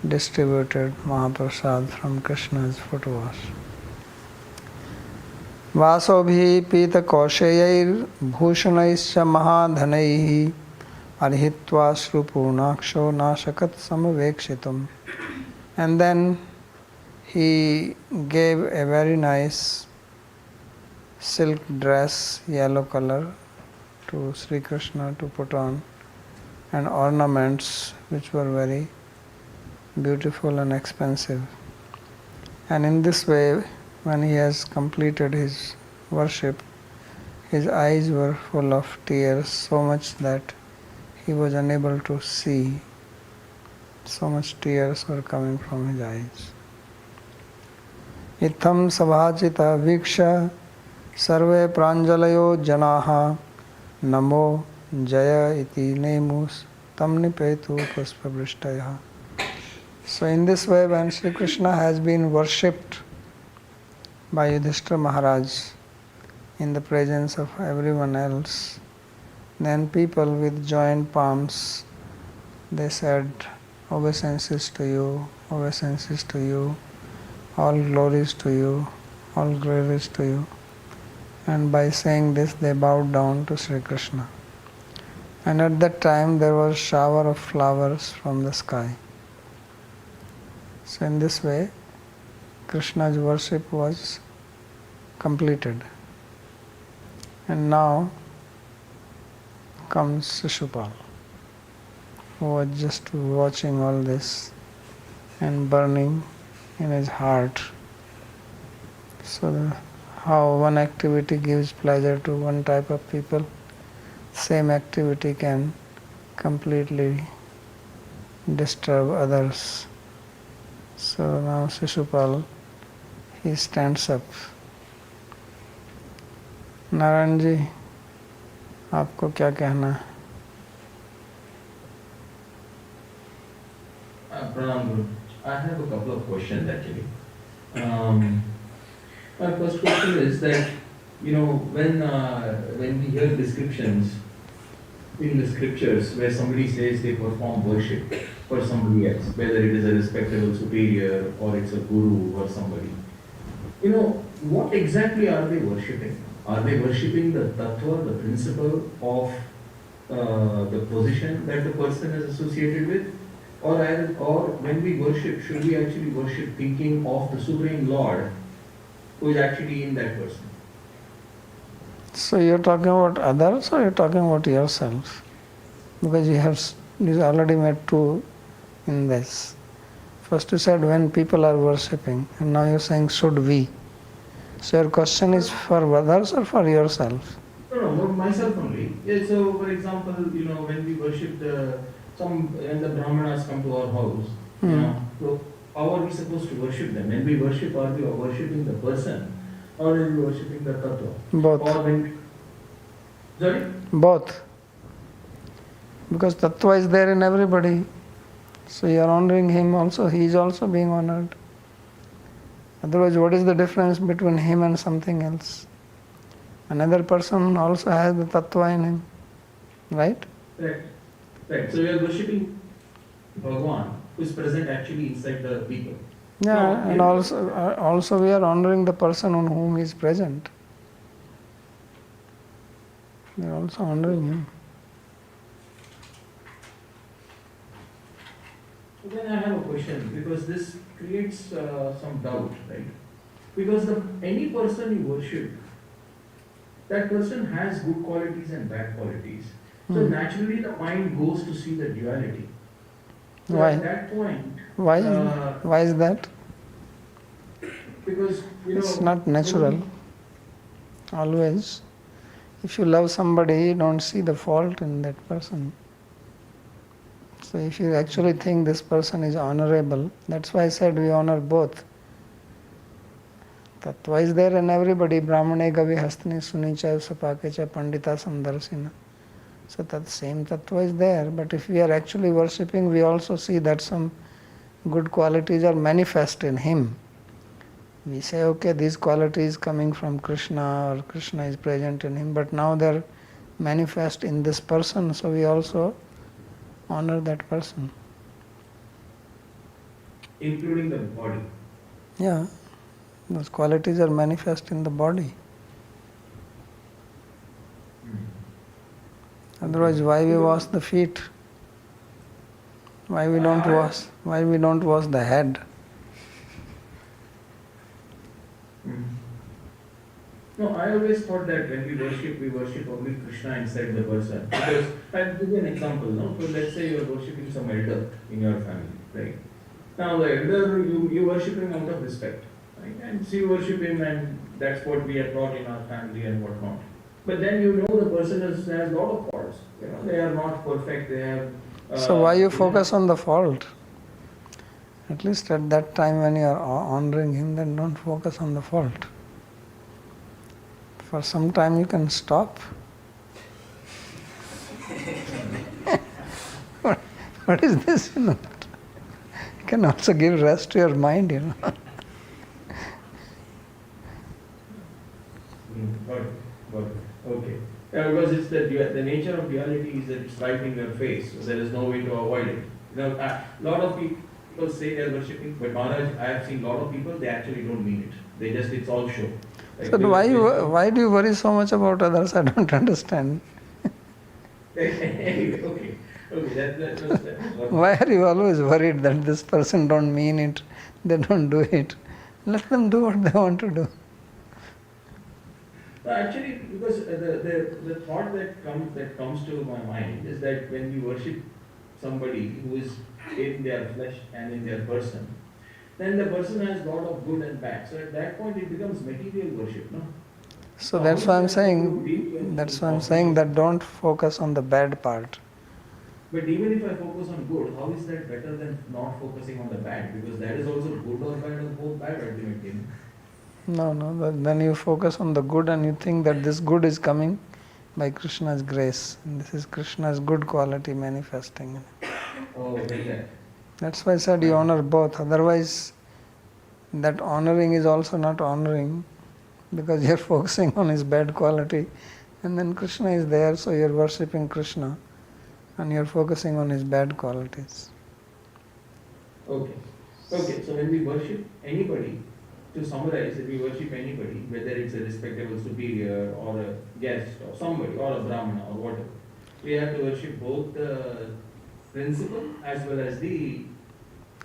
distributed Mahaprasad from Krishna's foot wash. Vasobhi pita kaushayair bhushanayischa mahadhanaihi arhitva shrupunaksho nashakat samavekshitum. And then he gave a very nice silk dress, yellow color, to Sri Krishna to put on, and ornaments which were very beautiful and expensive. And in this way, when he has completed his worship, his eyes were full of tears, so much that he was unable to see. So much tears were coming from his eyes. Itham sabhachita viksha sarve pranjalayo janaha namo jaya iti nemus tam nipetu puspavrishtaya. So in this way, when Sri Krishna has been worshipped by Yudhishthira Maharaj in the presence of everyone else, then people with joined palms, they said, obeisances to you, obeisances to you, all glories to you, all glories to you. And by saying this, they bowed down to Sri Krishna. And at that time there was a shower of flowers from the sky. So in this way, Krishna's worship was completed. And now comes Shishupal, who was just watching all this and burning in his heart. So how one activity gives pleasure to one type of people, same activity can completely disturb others. So now Shishupal, he stands up. Narayan ji, आपको क्या कहना है? Pranam Guru. I have a couple of questions actually. My first question is that, when we hear descriptions in the scriptures where somebody says they perform worship for somebody else, whether it is a respectable superior or it's a guru or somebody, what exactly are they worshipping? Are they worshipping the tattva, the principle of the position that the person is associated with? Or when we worship, should we actually worship thinking of the Supreme Lord who is actually in that person? So you're talking about others or you're talking about yourself? Because you already made two in this. First you said when people are worshipping, and now you're saying should we. So your question is for others or for yourself? No, myself only. Yeah, so for example, when we worship when the Brahmanas come to our house, so how are we supposed to worship them? When we worship, are we worshipping the person or are we worshipping the tattva? Both. Or sorry? Both. Because tattva is there in everybody. So you are honoring him also, he is also being honored. Otherwise, what is the difference between him and something else? Another person also has the tattva in him, right? Right. So we are worshipping Bhagwan, who is present actually inside the people. Yeah, and also we are honoring the person on whom he is present. We are also honoring him. Then I have a question, because this creates some doubt, right? Because any person you worship, that person has good qualities and bad qualities. So naturally the mind goes to see the duality. So Why? at that point... Why is that? Because, it's not natural. Always. If you love somebody, you don't see the fault in that person. So if you actually think this person is honorable, that's why I said we honor both. Tattva is there in everybody. Brahmane gavi hastani sunicha sapakecha pandita samdarsina. So that same tattva is there. But if we are actually worshipping, we also see that some good qualities are manifest in him. We say, okay, these qualities coming from Krishna or Krishna is present in him, but now they are manifest in this person, so we also honor that person. Including the body. Yeah, those qualities are manifest in the body. Otherwise, why we wash the feet? Why we don't wash the head? No, I always thought that when we worship only Krishna inside the person. Because I'll give you an example. No? So let's say you are worshipping some elder in your family, right? Now the elder, you worship him out of respect, right? And so you worship him, and that's what we are taught in our family and whatnot. But then the person has a lot of faults. They are not perfect. They have. So why you focus on the fault? At least at that time when you are honoring him, then don't focus on the fault. For some time you can stop. What is this? You can also give rest to your mind. Got it. Okay. Because it's the nature of duality is that it's right in your face, so there is no way to avoid it. A lot of people say they are worshipping, but Maharaj, I have seen a lot of people, they actually don't mean it. It's all show. Like so why do you worry so much about others? I don't understand. Anyway, okay. That's why are you always worried that this person don't mean it, they don't do it? Let them do what they want to do. Actually, because the thought that comes to my mind is that when we worship somebody who is in their flesh and in their person, then the person has a lot of good and bad. So at that point it becomes material worship, no? So that's why I'm saying that don't focus on the bad part. But even if I focus on good, how is that better than not focusing on the bad? Because that is also good or bad or both bad ultimately. No, then you focus on the good and you think that this good is coming by Krishna's grace. And this is Krishna's good quality manifesting. Oh, like that. That's why I said you honor both. Otherwise, that honoring is also not honoring because you're focusing on his bad quality. And then Krishna is there, so you're worshipping Krishna and you're focusing on his bad qualities. Okay, so when we worship anybody, to summarize, if we worship anybody, whether it's a respectable superior or a guest or somebody or a brahmana or whatever, we have to worship both the principle as well as the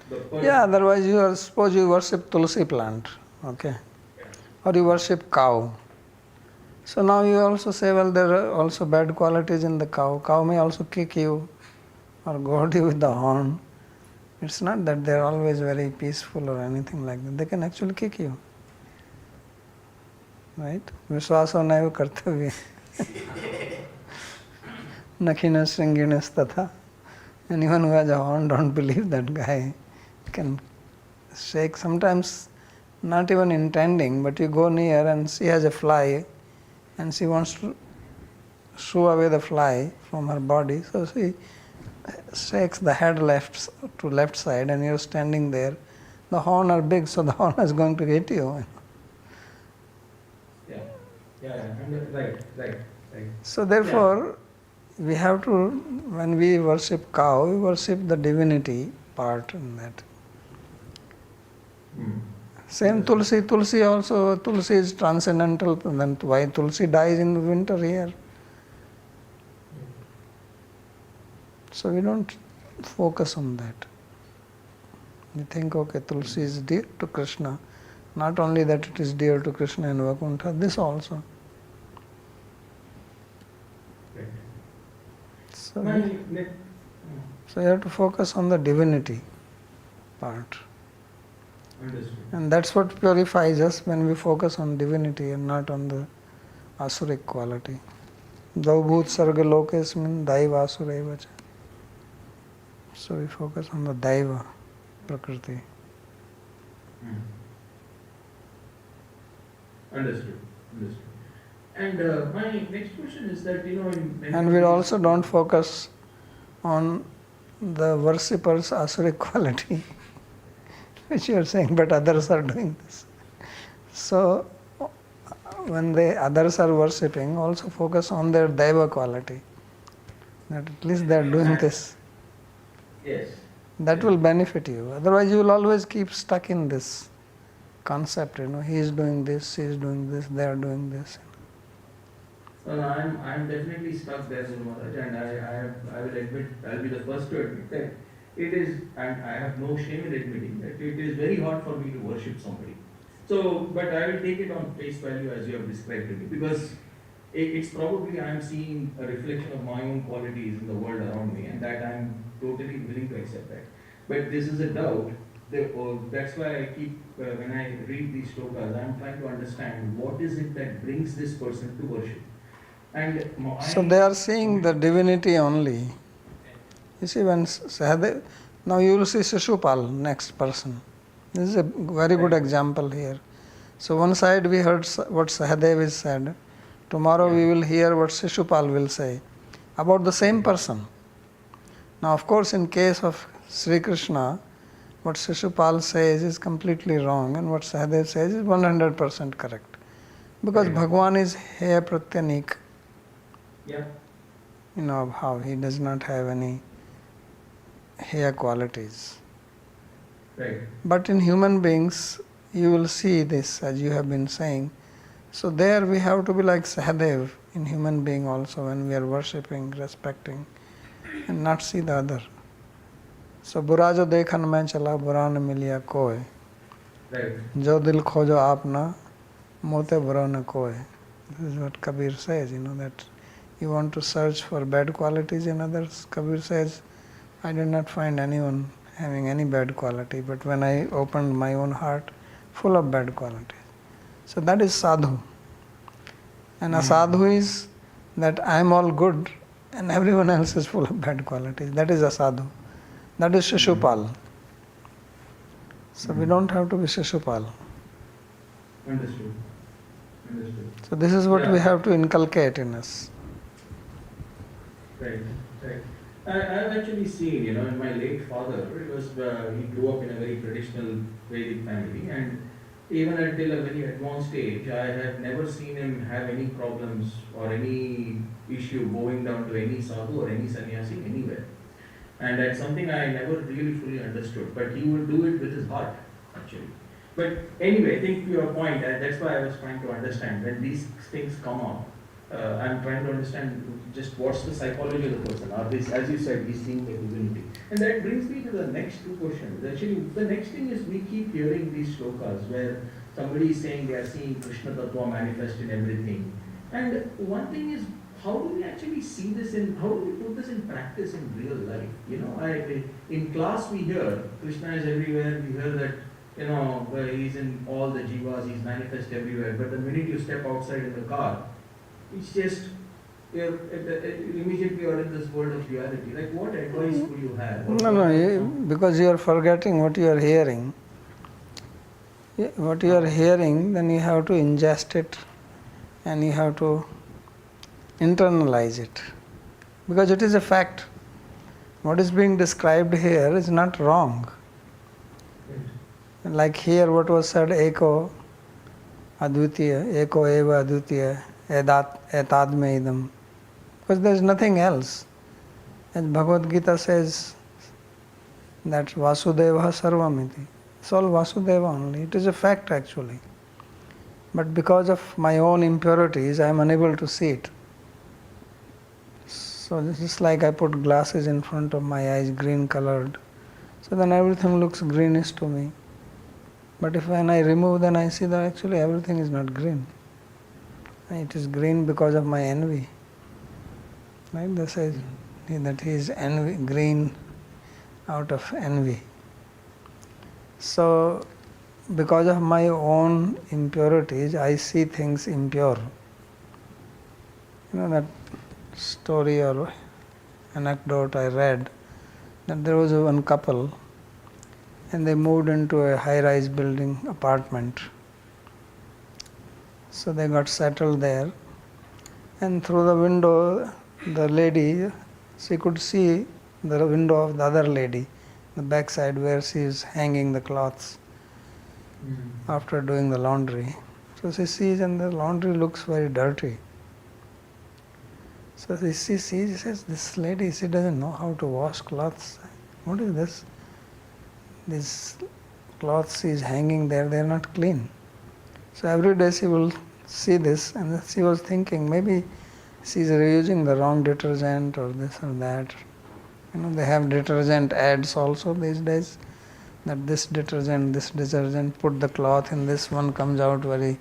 person. Yeah, otherwise suppose you worship tulsi plant, okay? Or you worship cow. So now you also say, well, there are also bad qualities in the cow. Cow may also kick you or goad you with the horn. It's not that they're always very peaceful or anything like that. They can actually kick you. Right? Vishwaso naiva kartavya. Nakhina shringinas tatha. Anyone who has a horn, don't believe that guy can shake. Sometimes not even intending, but you go near and she has a fly and she wants to shoo away the fly from her body. So she shakes the head left side and you're standing there. The horn are big, so the horn is going to hit you. Right. So therefore, we have to, when we worship cow, we worship the divinity part in that. Same Tulsi also, Tulsi is transcendental, then why Tulsi dies in the winter here? So we don't focus on that. We think, okay, Tulsi is dear to Krishna. Not only that it is dear to Krishna and Vaikuntha, this also. So you have to focus on the divinity part. Understood. And that's what purifies us, when we focus on divinity and not on the asuric quality. Daubhut sarga lokesmin daiva asuraiva cha. So we focus on the daiva, prakriti. Understood. And my next question is that, And we also don't focus on the worshipper's asuric quality, which you are saying, but others are doing this. So when others are worshipping, also focus on their daiva quality. That at least they are doing this. Yes. That will benefit you. Otherwise you will always keep stuck in this concept, he is doing this, she is doing this, they are doing this. Well, I'm definitely stuck there, Guru Maharaj, and I will admit, I'll be the first to admit that it is, and I have no shame in admitting that it is very hard for me to worship somebody. So, but I will take it on face value as you have described it, because it's probably I'm seeing a reflection of my own qualities in the world around me, and that I'm totally willing to accept that. But this is a doubt. That's why I keep, when I read these shlokas, I'm trying to understand what is it that brings this person to worship. So they are seeing the divinity only. You see, when Sahadev, now you will see Shishupal, next person. This is a very good example here. So one side we heard what Sahadev is said. Tomorrow we will hear what Shishupal will say about the same person. Now of course in case of Sri Krishna, what Shishupal says is completely wrong and what Sahadev says is 100% correct. Because Bhagwan is Heya Pratyanik. Yeah. Of how he does not have any Heya qualities. Right. But in human beings, you will see this as you have been saying. So there we have to be like Sahadev in human being also when we are worshipping, respecting and not see the other. So बुरा जो देखन में चला बुरा न मिलिया कोई जो दिल खोजो आप ना मोते बुरा न कोई. This is what Kabir says, that you want to search for bad qualities in others. Kabir says, I did not find anyone having any bad quality, but when I opened my own heart, full of bad qualities. So that is sadhu. And a sadhu is that I am all good and everyone else is full of bad qualities. That is a sadhu. That is Shishupal. So we don't have to be Shishupal. Understood. So this is what we have to inculcate in us. Right. I've actually seen, in my late father, he grew up in a very traditional Vedic family, and even until a very advanced age, I have never seen him have any problems or any issue bowing down to any sadhu or any sannyasi anywhere. And that's something I never really fully understood, but he would do it with his heart, actually. But anyway, I think to your point, that's why I was trying to understand, when these things come up, I'm trying to understand just what's the psychology of the person. Are this, as you said, he's seeing the divinity. And that brings me to the next two questions. Actually, the next thing is we keep hearing these shlokas where somebody is saying they are seeing Krishna Tattva manifest in everything. And one thing is how do we actually see this how do we put this in practice in real life? In class we hear Krishna is everywhere, we hear that, he's in all the jivas, he's manifest everywhere, but the minute you step outside in the car, it's just, immediately you're in this world of reality. Like, what advice would you have? Because you are forgetting what you are hearing. What you are hearing, then you have to ingest it and you have to internalize it. Because it is a fact. What is being described here is not wrong. Like here what was said, Eko Advitiya, Eko Eva Advitiya, Etadme Idam. Because there is nothing else. As Bhagavad Gita says that Vasudeva Sarvamiti. It's all Vasudeva only. It is a fact actually. But because of my own impurities, I am unable to see it. So this is like I put glasses in front of my eyes, green colored. So then everything looks greenish to me. But if when I remove, then I see that actually everything is not green. It is green because of my envy. Right? They say that he is green out of envy. So, because of my own impurities, I see things impure. That story or anecdote I read, that there was one couple and they moved into a high-rise building apartment. So they got settled there, and through the window, the lady, she could see the window of the other lady, the backside where she is hanging the clothes after doing the laundry. So she sees, and the laundry looks very dirty. So she sees, she says, this lady, she doesn't know how to wash clothes. What is this? These clothes she is hanging there, they are not clean. So every day she will see this, and she was thinking maybe she is using the wrong detergent or this or that. They have detergent ads also these days, that this detergent, put the cloth in this one, comes out very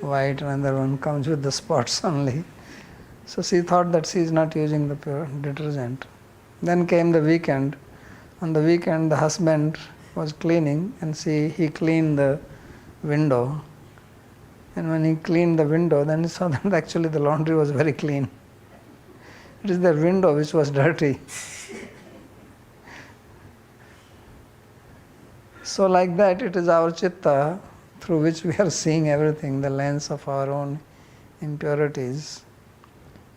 white, another one comes with the spots only. So she thought that she is not using the pure detergent. Then came the weekend. On the weekend the husband was cleaning, and he cleaned the window. And when he cleaned the window, then he saw that actually the laundry was very clean. It is the window which was dirty. So like that, it is our chitta through which we are seeing everything, the lens of our own impurities.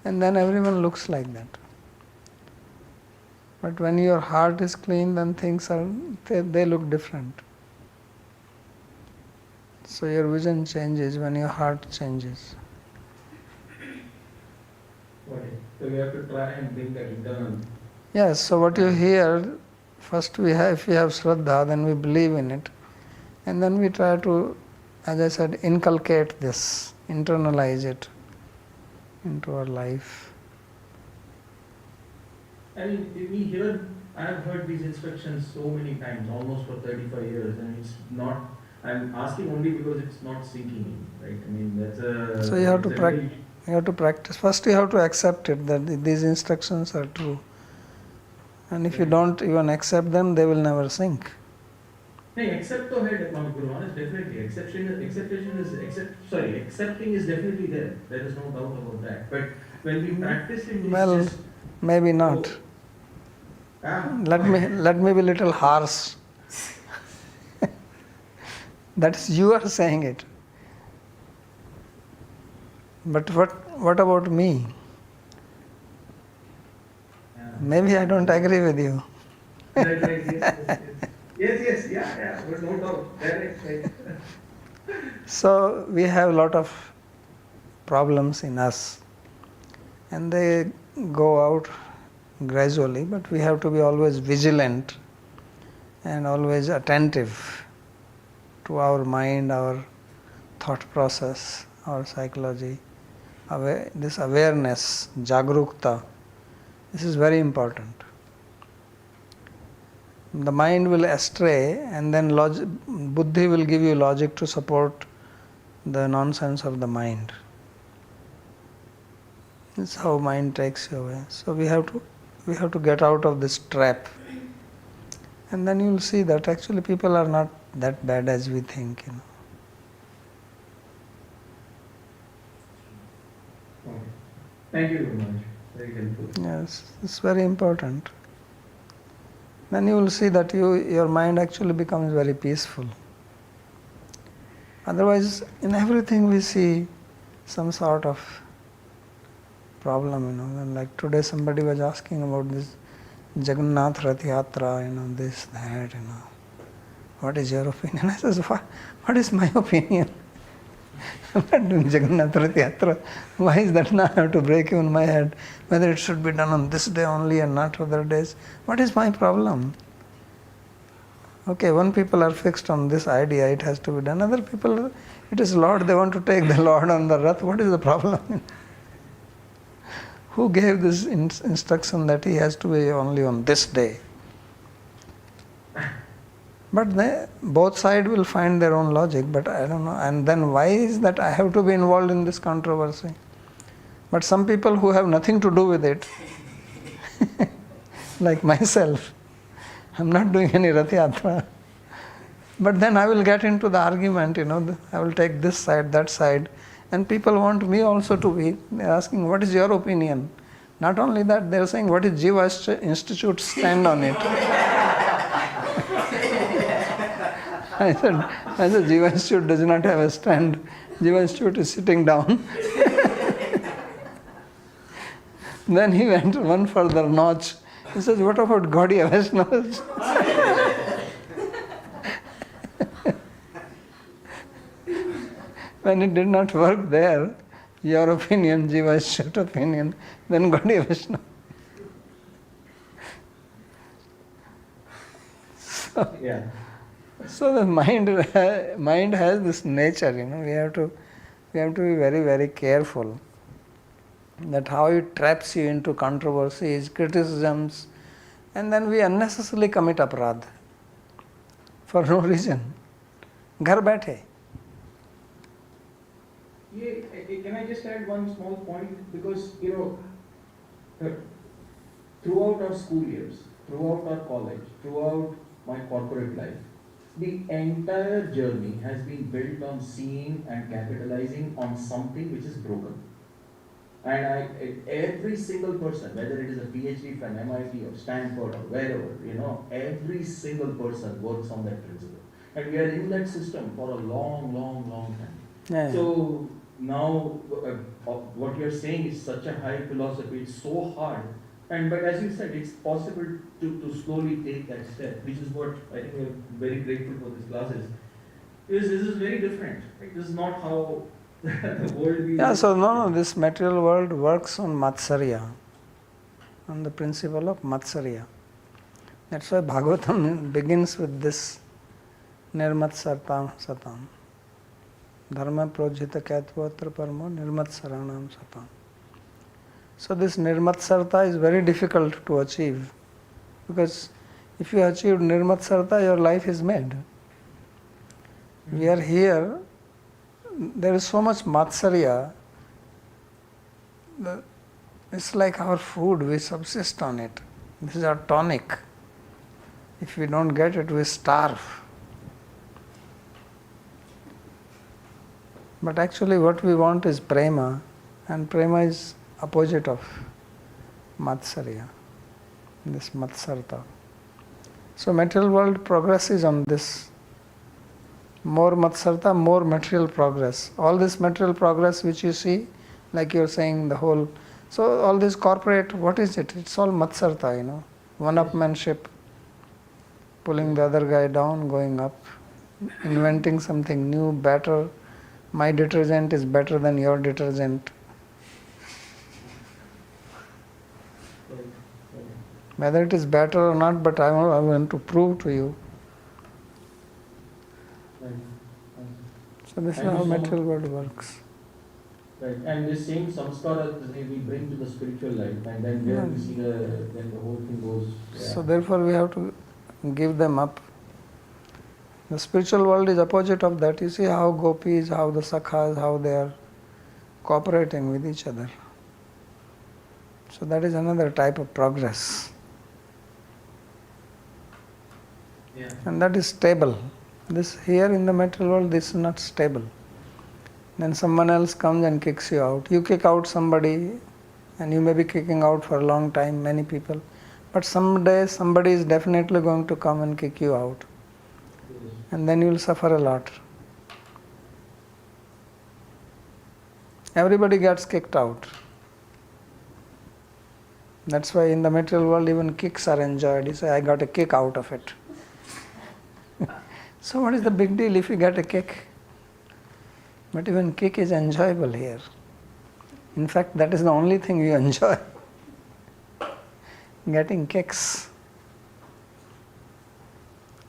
And then everyone looks like that. But when your heart is clean, then things they look different. So your vision changes when your heart changes. Okay. So we have to try and bring that internal. Yes, so what you hear, first if we have Shraddha, then we believe in it. And then we try to, as I said, inculcate this, internalize it into our life. I mean, I have heard these instructions so many times, almost for 35 years, and it's not, I'm asking only because it's not sinking in, right? I mean, that's a... So you have to practice. First you have to accept it, that these instructions are true. And if you don't even accept them, they will never sink. Accept to hai, Guru Maharaj, definitely. Accepting is definitely there. There is no doubt about that. But when we practice it, well, just... maybe not. Let me be a little harsh. That is, you are saying it. But what about me? Maybe I don't agree with you. Yes, yeah, but no doubt. Right. So we have a lot of problems in us, and they go out gradually, but we have to be always vigilant and always attentive to our mind, our thought process, our psychology. This awareness, jagrukta, this is very important. The mind will astray, and then buddhi will give you logic to support the nonsense of the mind. It's how mind takes you away. So we have to get out of this trap. And then you'll see that actually people are not that bad as we think, Okay. Thank you very much. Very helpful. Yes, it's very important. Then you will see that your mind actually becomes very peaceful. Otherwise, in everything we see some sort of problem, And like today somebody was asking about this Jagannath Rath Yatra, this, that, What is your opinion? I says, what is my opinion? I'm not doing Jagannath Rath Yatra. Why is that now? I have to break even my head whether it should be done on this day only and not other days. What is my problem? Okay, one people are fixed on this idea, it has to be done. Other people, it is Lord, they want to take the Lord on the Rath. What is the problem? Who gave this instruction that he has to be only on this day? But both sides will find their own logic, but I don't know. And then why is that I have to be involved in this controversy? But some people who have nothing to do with it, like myself, I'm not doing any Rath Yatra. But then I will get into the argument, I will take this side, that side. And people want me also to be. They're asking, what is your opinion? Not only that, they're saying, what is Jiva Institute stand on it? I said, Jiva Institute does not have a stand. Jiva Institute is sitting down. Then he went one further notch. He says, what about Gaudiya Vaishnavas? When it did not work there, your opinion, Jiva Institute opinion, then Gaudiya Vaishnava. So the mind has this nature, we have to be very, very careful that how it traps you into controversies, criticisms, and then we unnecessarily commit aparadh for no reason. Ghar baithe. Yeah, can I just add one small point? Because, throughout our school years, throughout our college, throughout my corporate life, the entire journey has been built on seeing and capitalizing on something which is broken. And every single person, whether it is a PhD from MIT or Stanford or wherever, every single person works on that principle. And we are in that system for a long, long, long time. Yeah. So now what you're saying is such a high philosophy, it's so hard. But as you said, it's possible to slowly take that step, which is what I think we're very grateful for these classes. This is very different. Right? This is not how the world we... Yeah, so no, this material world works on Matsarya, on the principle of Matsarya. That's why Bhagavatam begins with this Nirmatsartam Satam. Dharma projita katvatra parmo nirmatsaranam satam. So this nirmatsarta is very difficult to achieve, because if you achieve nirmatsarta, your life is made. We are here, there is so much matsarya, it's like our food, we subsist on it. This is our tonic. If we don't get it, we starve. But actually what we want is prema, and prema is opposite of matsarya, this matsarta. So material world progresses on this. More matsarta, more material progress. All this material progress which you see, like you're saying the whole, so all this corporate, what is it? It's all matsarta, one-upmanship, pulling the other guy down, going up, inventing something new, better. My detergent is better than your detergent. Whether it is better or not, but I want to prove to you. So this is how material world works. Right, and this same samskara we bring to the spiritual life, and then there we see then the whole thing goes. Yeah. So therefore we have to give them up. The spiritual world is opposite of that. You see how gopis, how the sakhas, how they are cooperating with each other. So that is another type of progress. Yeah. And that is stable. This here in the material world, this is not stable. Then someone else comes and kicks you out. You kick out somebody, and you may be kicking out for a long time, many people. But someday somebody is definitely going to come and kick you out. And then you will suffer a lot. Everybody gets kicked out. That's why in the material world even kicks are enjoyed. You say, I got a kick out of it. So what is the big deal if you get a kick? But even kick is enjoyable here. In fact, that is the only thing you enjoy. Getting kicks.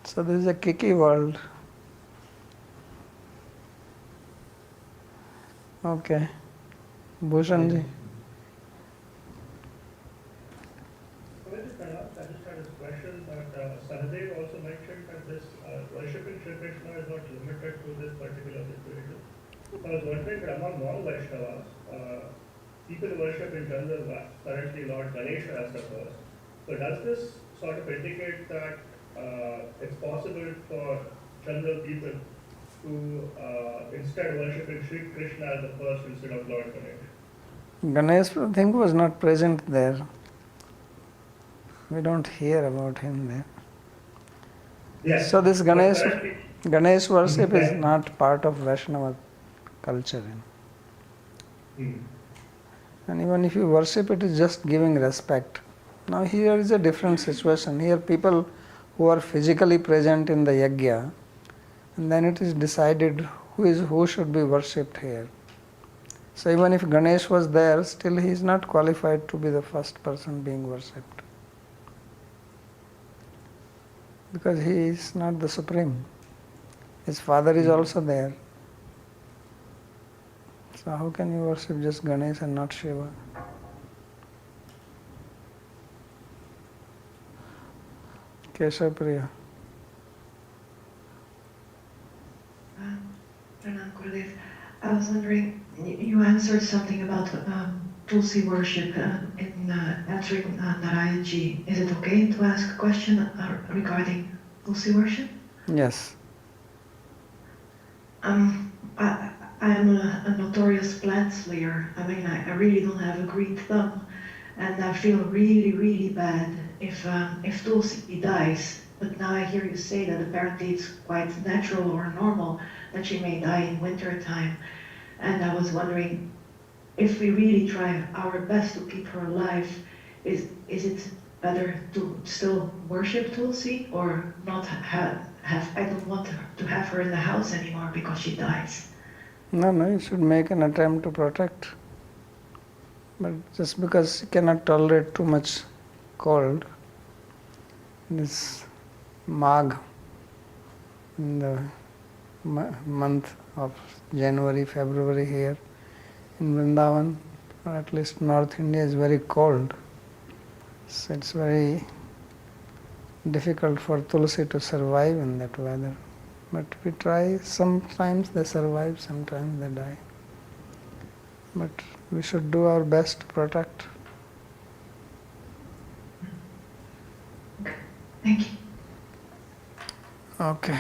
So this is a kicky world. Okay. Bhushanji. I just had a question that Sahadev also mentioned that this worshipping Shri Krishna is not limited to this particular situation. I was wondering that among non-Vaishnavas, people worship in general currently Lord Ganesha as the first. So does this sort of indicate that it's possible for general people to instead worshiping Shri Krishna as the first instead of Lord Ganesha? Ganesh, I think, was not present there. We don't hear about him there. Yes. So this Currently, Ganesh worship is not part of Vaishnava culture. And even if you worship, it is just giving respect. Now here is a different situation. Here people who are physically present in the yajna, and then it is decided who should be worshipped here. So even if Ganesh was there, still he is not qualified to be the first person being worshipped. Because he is not the supreme. His father is also there. So how can you worship just Ganesh and not Shiva? Keshav Priya. Pranam Gurudev. I was wondering, you answered something about Tulsi worship in answering Narayanji. Is it okay to ask a question regarding Tulsi worship? Yes. I am a notorious plant slayer. I mean, I really don't have a green thumb, and I feel really, really bad if Tulsi dies. But now I hear you say that apparently it's quite natural or normal that she may die in winter time. And I was wondering, if we really try our best to keep her alive, is it better to still worship Tulsi or not have I don't want to have her in the house anymore because she dies. No, you should make an attempt to protect. But just because you cannot tolerate too much cold, this Magh, in the month of January, February here in Vrindavan, or at least North India, is very cold. So it's very difficult for Tulsi to survive in that weather. But we try, sometimes they survive, sometimes they die. But we should do our best to protect. Thank you. Okay.